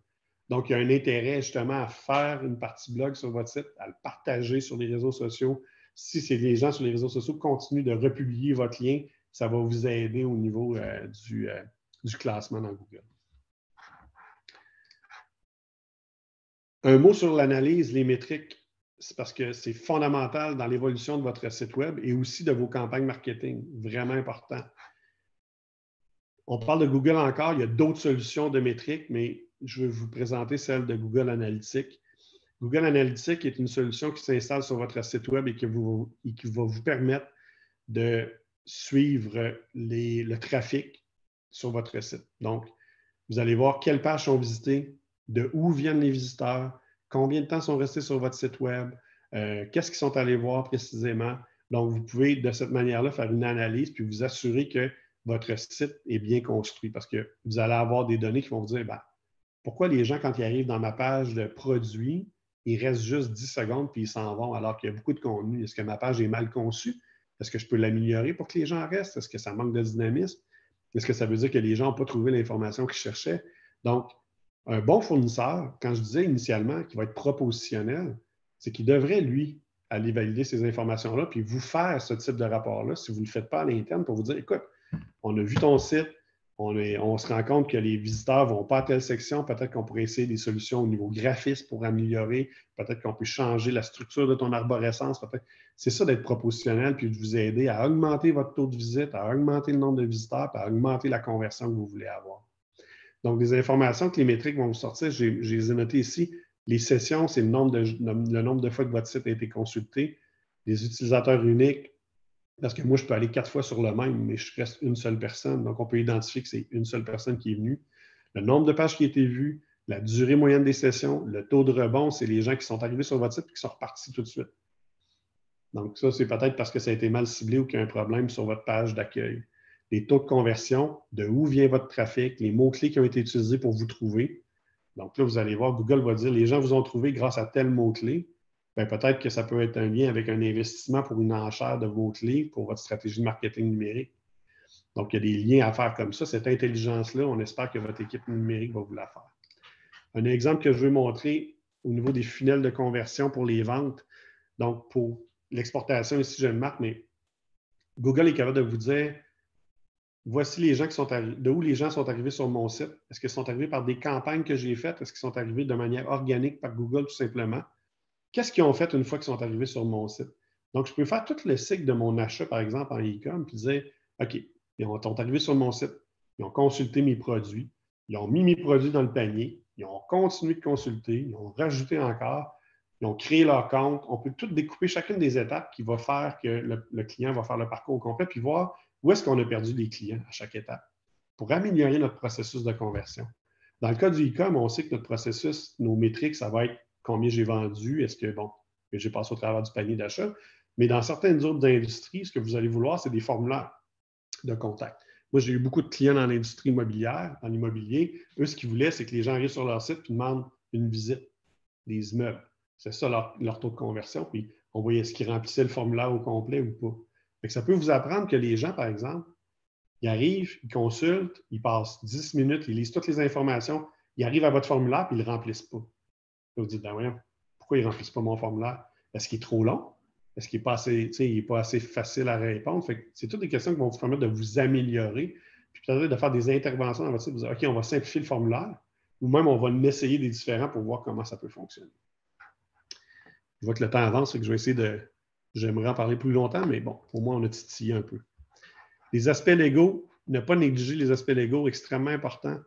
S3: Donc, il y a un intérêt justement à faire une partie blog sur votre site, à le partager sur les réseaux sociaux. Si c'est les gens sur les réseaux sociaux continuent de republier votre lien, ça va vous aider au niveau du classement dans Google. Un mot sur l'analyse, les métriques, c'est parce que c'est fondamental dans l'évolution de votre site web et aussi de vos campagnes marketing. Vraiment important. On parle de Google encore, il y a d'autres solutions de métriques, mais je vais vous présenter celle de Google Analytics. Google Analytics est une solution qui s'installe sur votre site web et qui va vous permettre de suivre le trafic sur votre site. Donc, vous allez voir quelles pages sont visitées, de où viennent les visiteurs, combien de temps sont restés sur votre site web, qu'est-ce qu'ils sont allés voir précisément. Donc, vous pouvez de cette manière-là faire une analyse puis vous assurer que votre site est bien construit parce que vous allez avoir des données qui vont vous dire pourquoi les gens, quand ils arrivent dans ma page de produits, ils restent juste 10 secondes puis ils s'en vont alors qu'il y a beaucoup de contenu. Est-ce que ma page est mal conçue? Est-ce que je peux l'améliorer pour que les gens restent? Est-ce que ça manque de dynamisme? Est-ce que ça veut dire que les gens n'ont pas trouvé l'information qu'ils cherchaient? Donc, un bon fournisseur, quand je disais initialement qu'il va être propositionnel, c'est qu'il devrait, lui, aller valider ces informations-là, puis vous faire ce type de rapport-là, si vous ne le faites pas à l'interne, pour vous dire, écoute, on a vu ton site, on se rend compte que les visiteurs ne vont pas à telle section, peut-être qu'on pourrait essayer des solutions au niveau graphisme pour améliorer, peut-être qu'on peut changer la structure de ton arborescence, peut-être. C'est ça d'être propositionnel, puis de vous aider à augmenter votre taux de visite, à augmenter le nombre de visiteurs, puis à augmenter la conversion que vous voulez avoir. Donc, des informations que les métriques vont vous sortir, je les ai notées ici. Les sessions, c'est le nombre de fois que votre site a été consulté. Les utilisateurs uniques, parce que moi, je peux aller 4 fois sur le même, mais je reste une seule personne. Donc, on peut identifier que c'est une seule personne qui est venue. Le nombre de pages qui a été vues, la durée moyenne des sessions, le taux de rebond, c'est les gens qui sont arrivés sur votre site et qui sont repartis tout de suite. Donc, ça, c'est peut-être parce que ça a été mal ciblé ou qu'il y a un problème sur votre page d'accueil. Les taux de conversion, de où vient votre trafic, les mots-clés qui ont été utilisés pour vous trouver. Donc là, vous allez voir, Google va dire, les gens vous ont trouvé grâce à tel mot-clé. Bien, peut-être que ça peut être un lien avec un investissement pour une enchère de mots-clés pour votre stratégie de marketing numérique. Donc, il y a des liens à faire comme ça. Cette intelligence-là, on espère que votre équipe numérique va vous la faire. Un exemple que je veux montrer au niveau des funnels de conversion pour les ventes. Donc, pour l'exportation, ici, je le marque, mais Google est capable de vous dire, voici les gens qui sont arrivés, de où les gens sont arrivés sur mon site. Est-ce qu'ils sont arrivés par des campagnes que j'ai faites? Est-ce qu'ils sont arrivés de manière organique par Google, tout simplement? Qu'est-ce qu'ils ont fait une fois qu'ils sont arrivés sur mon site? Donc, je peux faire tout le cycle de mon achat, par exemple, en e-com, puis dire, OK, ils sont arrivés sur mon site, ils ont consulté mes produits, ils ont mis mes produits dans le panier, ils ont continué de consulter, ils ont rajouté encore, ils ont créé leur compte. On peut tout découper chacune des étapes qui va faire que le client va faire le parcours au complet, puis voir où est-ce qu'on a perdu des clients à chaque étape pour améliorer notre processus de conversion. Dans le cas du e-com, on sait que notre processus, nos métriques, ça va être combien j'ai vendu, est-ce que, bon, que j'ai passé au travers du panier d'achat. Mais dans certaines autres industries, ce que vous allez vouloir, c'est des formulaires de contact. Moi, j'ai eu beaucoup de clients dans l'industrie immobilière, dans l'immobilier. Eux, ce qu'ils voulaient, c'est que les gens arrivent sur leur site et demandent une visite des immeubles. C'est ça leur taux de conversion. Puis on voyait est-ce qu'ils remplissaient le formulaire au complet ou pas. Fait que ça peut vous apprendre que les gens, par exemple, ils arrivent, ils consultent, ils passent 10 minutes, ils lisent toutes les informations, ils arrivent à votre formulaire et ils ne le remplissent pas. Vous dites, ben voyons, pourquoi ils ne remplissent pas mon formulaire? Est-ce qu'il est trop long? Est-ce qu'il n'est pas assez facile à répondre? C'est toutes des questions qui vont vous permettre de vous améliorer, puis peut-être de faire des interventions dans votre site, vous dire, OK, on va simplifier le formulaire, ou même on va essayer des différents pour voir comment ça peut fonctionner. Je vois que le temps avance, et que je vais essayer j'aimerais en parler plus longtemps, mais bon, au moins on a titillé un peu. Les aspects légaux, ne pas négliger les aspects légaux, extrêmement importants.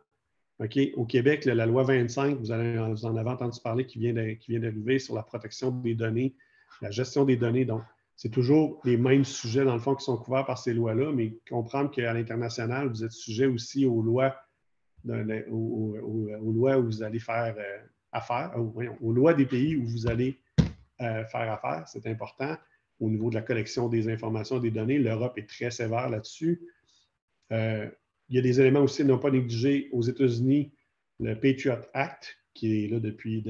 S3: Okay. Au Québec, la loi 25, vous en avez entendu parler, qui vient d'arriver sur la protection des données, la gestion des données. Donc, c'est toujours les mêmes sujets, dans le fond, qui sont couverts par ces lois-là, mais comprendre qu'à l'international, vous êtes sujet aussi aux lois, aux lois où vous allez faire affaire, aux lois des pays où vous allez faire affaire. C'est important. Au niveau de la collection des informations, des données, l'Europe est très sévère là-dessus. Il y a des éléments aussi à ne pas négliger aux États-Unis, le Patriot Act, qui est là depuis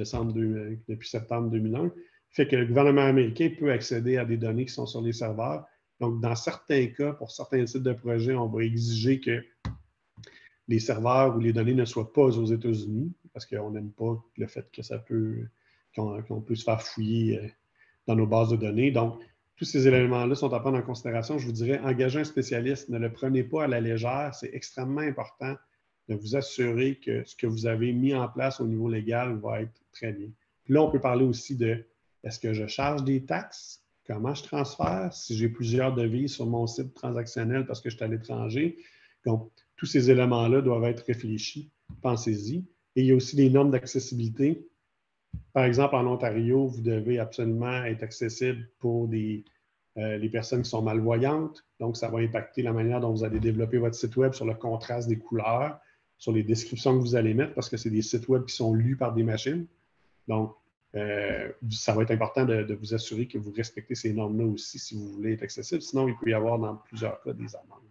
S3: septembre 2001, fait que le gouvernement américain peut accéder à des données qui sont sur les serveurs. Donc, dans certains cas, pour certains types de projets, on va exiger que les serveurs ou les données ne soient pas aux États-Unis, parce qu'on n'aime pas le fait que qu'on peut se faire fouiller dans nos bases de données. Donc, tous ces éléments-là sont à prendre en considération. Je vous dirais, engagez un spécialiste, ne le prenez pas à la légère. C'est extrêmement important de vous assurer que ce que vous avez mis en place au niveau légal va être très bien. Puis là, on peut parler aussi de, est-ce que je charge des taxes? Comment je transfère? Si j'ai plusieurs devises sur mon site transactionnel parce que je suis à l'étranger. Donc, tous ces éléments-là doivent être réfléchis. Pensez-y. Et il y a aussi des normes d'accessibilité. Par exemple, en Ontario, vous devez absolument être accessible pour les personnes qui sont malvoyantes. Donc, ça va impacter la manière dont vous allez développer votre site web sur le contraste des couleurs, sur les descriptions que vous allez mettre, parce que c'est des sites web qui sont lus par des machines. Donc, ça va être important de vous assurer que vous respectez ces normes-là aussi si vous voulez être accessible. Sinon, il peut y avoir dans plusieurs cas des amendes.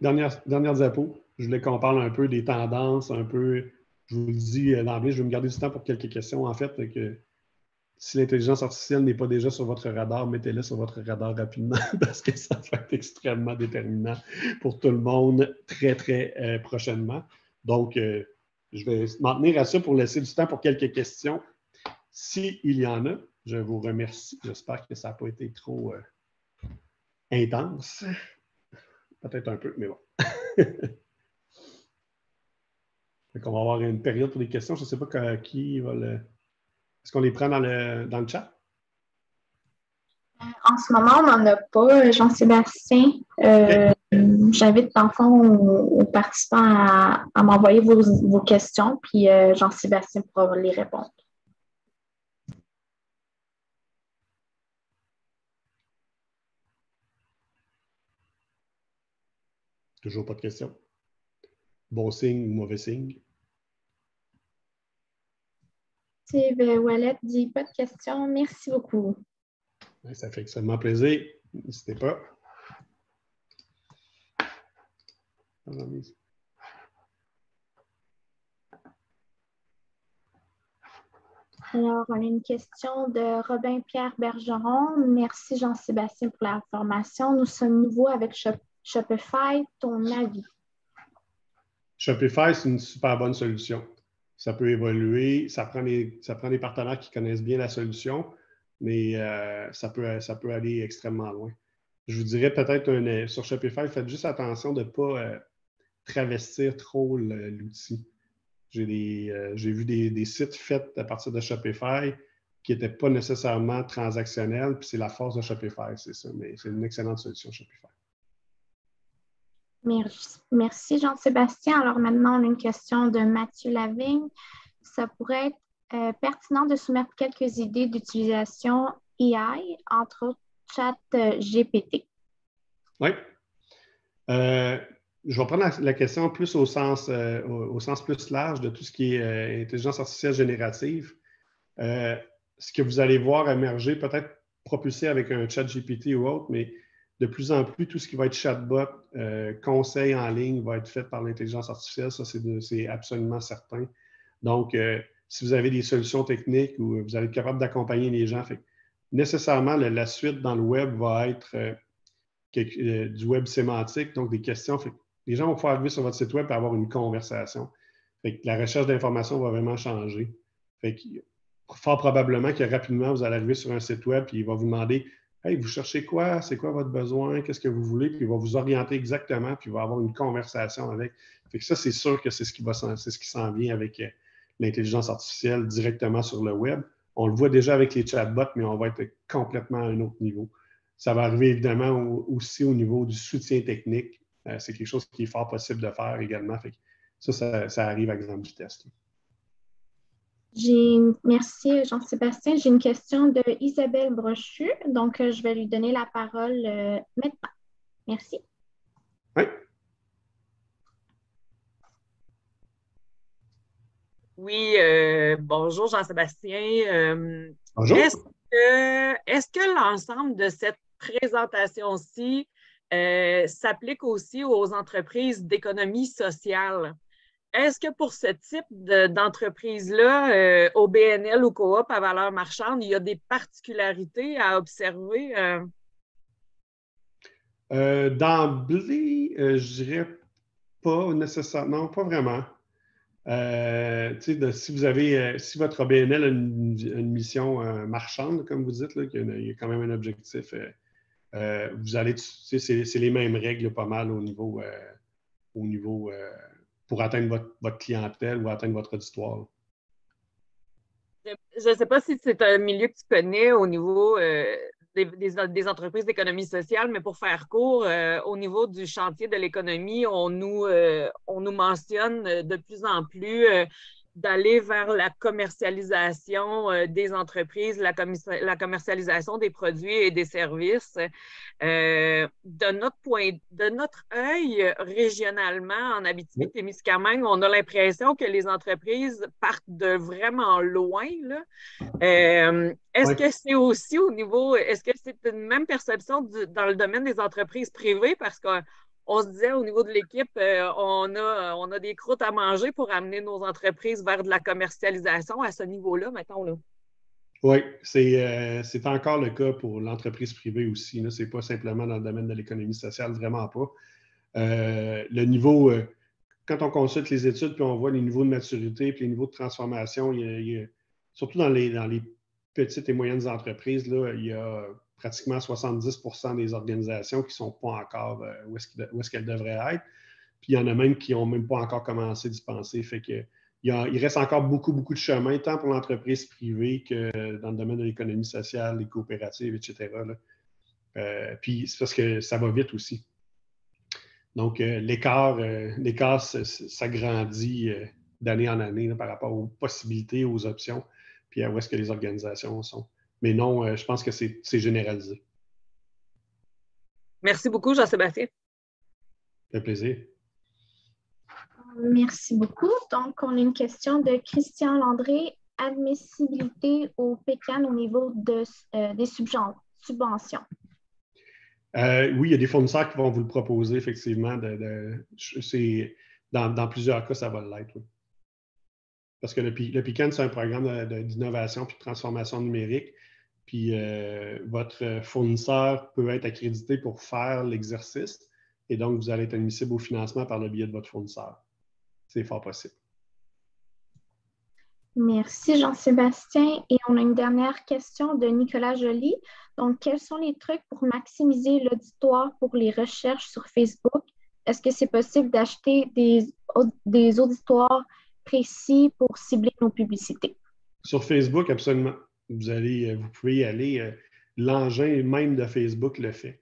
S3: Dernière diapo. Je voulais qu'on parle un peu des tendances, un peu, je vous le dis d'emblée, je vais me garder du temps pour quelques questions, en fait, que si l'intelligence artificielle n'est pas déjà sur votre radar, mettez-la sur votre radar rapidement parce que ça va être extrêmement déterminant pour tout le monde très, très prochainement. Donc, je vais m'en tenir à ça pour laisser du temps pour quelques questions. S'il y en a, je vous remercie. J'espère que ça n'a pas été trop intense. Peut-être un peu, mais bon. On va avoir une période pour les questions. Je ne sais pas qui va le... Est-ce qu'on les prend dans le chat?
S4: En ce moment, on n'en a pas, Jean-Sébastien. J'invite, dans le fond, aux participants à m'envoyer vos questions, puis Jean-Sébastien pourra les répondre.
S3: Toujours pas de questions. Bon signe ou mauvais signe?
S4: Steve Wallet dit pas de questions. Merci beaucoup.
S3: Ça fait extrêmement plaisir. N'hésitez pas.
S4: Alors, on a une question de Robin-Pierre Bergeron. Merci Jean-Sébastien pour l'information. Nous sommes nouveaux avec Shopify. Ton avis? Shopify,
S3: c'est une super bonne solution. Ça peut évoluer. Ça prend des partenaires qui connaissent bien la solution, mais ça peut aller extrêmement loin. Je vous dirais peut-être sur Shopify, faites juste attention de ne pas travestir trop l'outil. J'ai vu des sites faits à partir de Shopify qui n'étaient pas nécessairement transactionnels, puis c'est la force de Shopify, c'est ça, mais c'est une excellente solution Shopify.
S4: Merci Jean-Sébastien. Alors maintenant, on a une question de Mathieu Lavigne. Ça pourrait être pertinent de soumettre quelques idées d'utilisation AI, entre autres ChatGPT.
S3: Oui. Je vais prendre la question plus au sens plus large de tout ce qui est intelligence artificielle générative. Ce que vous allez voir émerger, peut-être propulsé avec un ChatGPT ou autre, mais de plus en plus, tout ce qui va être chatbot, conseil en ligne va être fait par l'intelligence artificielle. Ça, c'est absolument certain. Donc, si vous avez des solutions techniques ou vous allez être capable d'accompagner les gens, nécessairement, la suite dans le web va être du web sémantique, donc des questions. Les gens vont pouvoir arriver sur votre site web et avoir une conversation. La recherche d'informations va vraiment changer. Fort probablement que rapidement, vous allez arriver sur un site web et il va vous demander « Hey, vous cherchez quoi? C'est quoi votre besoin? Qu'est-ce que vous voulez? » Puis il va vous orienter exactement, puis il va avoir une conversation avec. Ça, c'est sûr que c'est ce qui s'en vient avec l'intelligence artificielle directement sur le web. On le voit déjà avec les chatbots, mais on va être complètement à un autre niveau. Ça va arriver évidemment aussi au niveau du soutien technique. C'est quelque chose qui est fort possible de faire également. Ça arrive à grande vitesse.
S4: Merci Jean-Sébastien. J'ai une question de Isabelle Brochu, donc je vais lui donner la parole maintenant. Merci.
S3: Oui.
S5: Oui, bonjour Jean-Sébastien.
S3: Bonjour.
S5: Est-ce que l'ensemble de cette présentation-ci s'applique aussi aux entreprises d'économie sociale? Est-ce que pour ce type d'entreprise-là, au BNL ou coop à valeur marchande, il y a des particularités à observer?
S3: D'emblée, je dirais pas nécessairement, non, pas vraiment. Si votre BNL a une mission marchande, comme vous dites, là, qu'il y a quand même un objectif, vous allez, c'est les mêmes règles pas mal au niveau pour atteindre votre clientèle ou atteindre votre auditoire.
S5: Je ne sais pas si c'est un milieu que tu connais au niveau des entreprises d'économie sociale, mais pour faire court, au niveau du chantier de l'économie, on nous mentionne de plus en plus d'aller vers la commercialisation des entreprises, la commercialisation des produits et des services. De notre œil, régionalement, en Abitibi-Témiscamingue, on a l'impression que les entreprises partent de vraiment loin, là. Est-ce que c'est aussi au niveau, est-ce que c'est une même perception dans le domaine des entreprises privées? Parce qu'on se disait au niveau de l'équipe, on a des croûtes à manger pour amener nos entreprises vers de la commercialisation à ce niveau-là, mettons, là.
S3: Oui, c'est encore le cas pour l'entreprise privée aussi. Ce n'est pas simplement dans le domaine de l'économie sociale, vraiment pas. Le niveau, quand on consulte les études, puis on voit les niveaux de maturité, puis les niveaux de transformation, surtout dans les petites et moyennes entreprises, là, il y a pratiquement 70% des organisations qui ne sont pas encore où est-ce qu'elles devraient être. Puis il y en a même qui n'ont même pas encore commencé d'y penser. Fait que il reste encore beaucoup, beaucoup de chemin, tant pour l'entreprise privée que dans le domaine de l'économie sociale, les coopératives, etc. Puis c'est parce que ça va vite aussi. Donc, l'écart s'agrandit d'année en année là, par rapport aux possibilités, aux options, puis à où est-ce que les organisations sont. Mais non, je pense que c'est généralisé.
S5: Merci beaucoup, Jean-Sébastien.
S3: Ça fait plaisir.
S4: Merci beaucoup. Donc, on a une question de Christian Landré. Admissibilité au PCAN au niveau des subventions.
S3: Oui, il y a des fournisseurs qui vont vous le proposer, effectivement. Dans plusieurs cas, ça va l'être. Oui. Parce que le PCAN, c'est un programme d'innovation puis de transformation numérique. Puis votre fournisseur peut être accrédité pour faire l'exercice. Et donc, vous allez être admissible au financement par le biais de votre fournisseur. C'est fort possible.
S4: Merci, Jean-Sébastien. Et on a une dernière question de Nicolas Joly. Donc, quels sont les trucs pour maximiser l'auditoire pour les recherches sur Facebook? Est-ce que c'est possible d'acheter des auditoires précis pour cibler nos publicités?
S3: Sur Facebook, absolument. Vous pouvez y aller. L'engin même de Facebook le fait.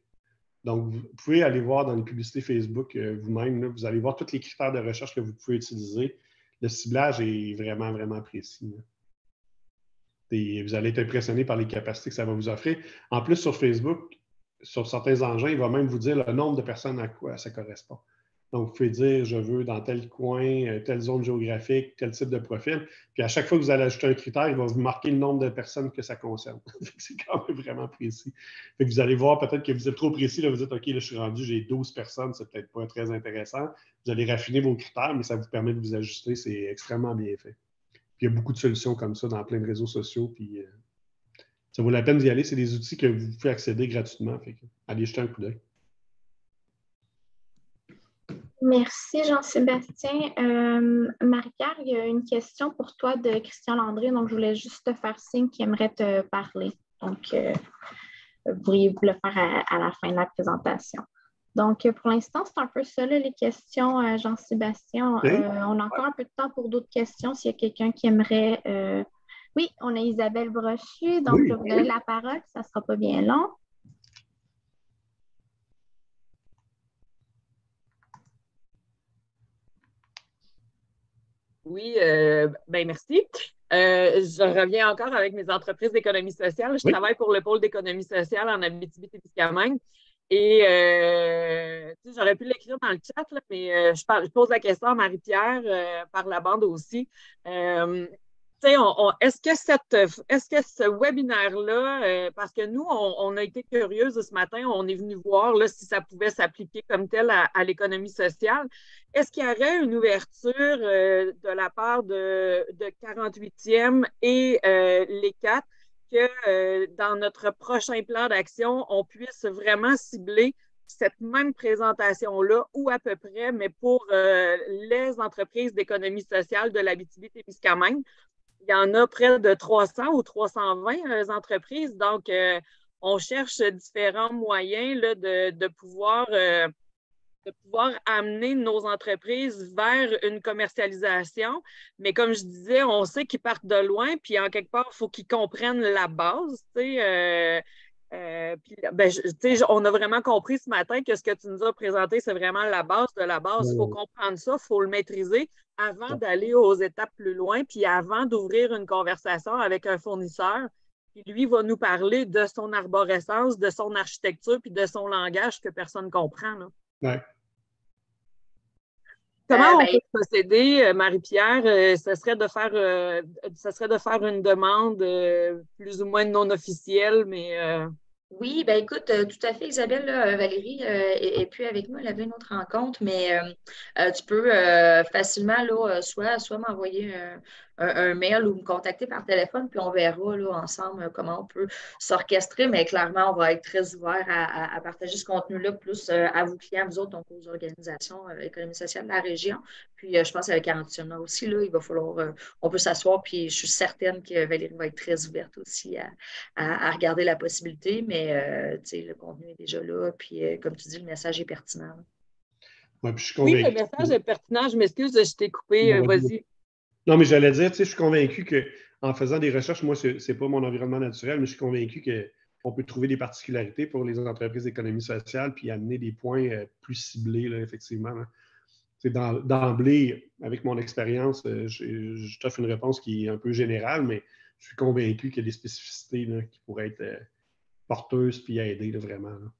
S3: Donc, vous pouvez aller voir dans les publicités Facebook vous-même. Là, vous allez voir tous les critères de recherche que vous pouvez utiliser. Le ciblage est vraiment, vraiment précis. Et vous allez être impressionné par les capacités que ça va vous offrir. En plus, sur Facebook, sur certains engins, il va même vous dire le nombre de personnes à quoi ça correspond. Donc, vous pouvez dire, je veux dans tel coin, telle zone géographique, tel type de profil. Puis à chaque fois que vous allez ajouter un critère, il va vous marquer le nombre de personnes que ça concerne. C'est quand même vraiment précis. Fait que vous allez voir peut-être que vous êtes trop précis. Là, vous dites, OK, là, je suis rendu, j'ai 12 personnes, c'est peut-être pas très intéressant. Vous allez raffiner vos critères, mais ça vous permet de vous ajuster. C'est extrêmement bien fait. Puis il y a beaucoup de solutions comme ça dans plein de réseaux sociaux. Puis ça vaut la peine d'y aller. C'est des outils que vous pouvez accéder gratuitement. Fait que, allez jeter un coup d'œil.
S4: Merci, Jean-Sébastien. Marie-Pierre, il y a une question pour toi de Christian Landré. Donc, je voulais juste te faire signe qu'il aimerait te parler. Donc, vous pourriez le faire à la fin de la présentation. Donc, pour l'instant, c'est un peu ça, là, les questions, Jean-Sébastien.
S3: Oui.
S4: On a encore un peu de temps pour d'autres questions. S'il y a quelqu'un qui aimerait... Oui, on a Isabelle Brochu. Donc,
S3: Oui.
S4: je vais vous donner la parole. Ça ne sera pas bien long.
S5: Oui, ben merci. Je reviens encore avec mes entreprises d'économie sociale. Je travaille pour le pôle d'économie sociale en Abitibi-Témiscamingue. Et j'aurais pu l'écrire dans le chat, là, mais je pose la question à Marie-Pierre par la bande aussi. Est-ce que ce webinaire-là, parce que nous, on a été curieuses ce matin, on est venu voir là, si ça pouvait s'appliquer comme tel à l'économie sociale. Est-ce qu'il y aurait une ouverture de la part de 48e et les 4 que dans notre prochain plan d'action, on puisse vraiment cibler cette même présentation-là, ou à peu près, mais pour les entreprises d'économie sociale de l'Abitibi-Témiscamingue? Il y en a près de 300 ou 320 entreprises. Donc, on cherche différents moyens là, de pouvoir amener nos entreprises vers une commercialisation. Mais comme je disais, on sait qu'ils partent de loin, puis en quelque part, il faut qu'ils comprennent la base. On a vraiment compris ce matin que ce que tu nous as présenté, c'est vraiment la base de la base. Il faut comprendre ça, il faut le maîtriser avant d'aller aux étapes plus loin, puis avant d'ouvrir une conversation avec un fournisseur qui, lui, va nous parler de son arborescence, de son architecture, puis de son langage que personne ne comprend. Là.
S3: Ouais.
S5: Comment on peut procéder, Marie-Pierre? Ce serait de faire une demande plus ou moins non officielle, mais...
S2: Oui, ben écoute, tout à fait, Isabelle, là, Valérie est plus avec nous, elle avait une autre rencontre, mais tu peux facilement là, soit m'envoyer un mail ou me contacter par téléphone, puis on verra là, ensemble comment on peut s'orchestrer. Mais clairement, on va être très ouvert à partager ce contenu-là, plus à vos clients, vous autres, donc aux organisations économiques sociales de la région. Puis je pense qu'avec 48e Nord aussi, là, il va falloir, on peut s'asseoir, puis je suis certaine que Valérie va être très ouverte aussi à regarder la possibilité, mais le contenu est déjà là, puis comme tu dis, le message est pertinent.
S3: Ouais, puis je suis
S5: Oui, le
S3: convaincu.
S5: message est pertinent. Je m'excuse, je t'ai coupé. Vas-y.
S3: Non, mais j'allais dire, je suis convaincu qu'en faisant des recherches, moi, ce n'est pas mon environnement naturel, mais je suis convaincu qu'on peut trouver des particularités pour les entreprises d'économie sociale puis amener des points plus ciblés, là, effectivement. Là. D'emblée, avec mon expérience, je t'offre une réponse qui est un peu générale, mais je suis convaincu qu'il y a des spécificités là, qui pourraient être porteuses puis aider là, vraiment. Là.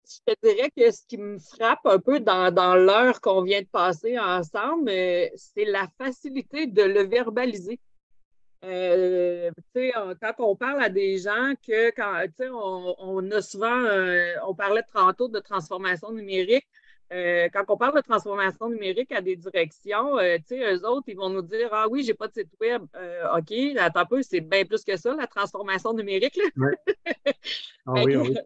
S5: Je te dirais que ce qui me frappe un peu dans l'heure qu'on vient de passer ensemble, c'est la facilité de le verbaliser. Quand on parle à des gens on a souvent, on parlait tantôt de transformation numérique. Quand on parle de transformation numérique à des directions, eux autres, ils vont nous dire ah oui, j'ai pas de site web. OK, attends un peu, c'est bien plus que ça, la transformation numérique. Là.
S3: Ouais. Ah oui, ah oui.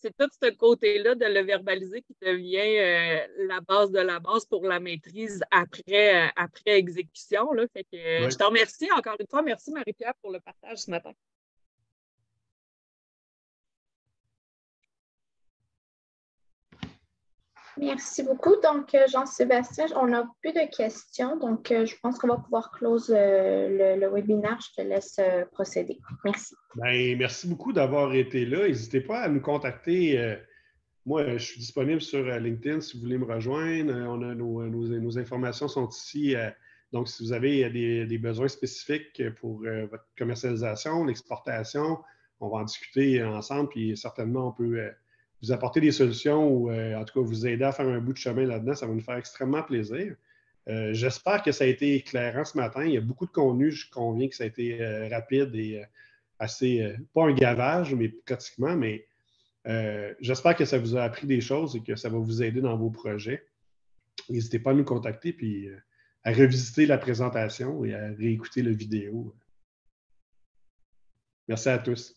S5: C'est tout ce côté-là de le verbaliser qui devient la base de la base pour la maîtrise après exécution. Là. Fait que, Je te remercie encore une fois. Merci Marie-Pierre pour le partage ce matin.
S4: Merci beaucoup. Donc, Jean-Sébastien, on n'a plus de questions. Donc, je pense qu'on va pouvoir close le webinaire. Je te laisse procéder. Merci.
S3: Ben, merci beaucoup d'avoir été là. N'hésitez pas à nous contacter. Moi, je suis disponible sur LinkedIn si vous voulez me rejoindre. On a nos informations sont ici. Donc, si vous avez des besoins spécifiques pour votre commercialisation, l'exportation, on va en discuter ensemble. Puis certainement, on peut vous apporter des solutions ou en tout cas vous aider à faire un bout de chemin là-dedans. Ça va nous faire extrêmement plaisir. J'espère que ça a été éclairant ce matin. Il y a beaucoup de contenu. Je conviens que ça a été rapide et assez, pas un gavage, mais pratiquement, mais j'espère que ça vous a appris des choses et que ça va vous aider dans vos projets. N'hésitez pas à nous contacter puis à revisiter la présentation et à réécouter la vidéo. Merci à tous.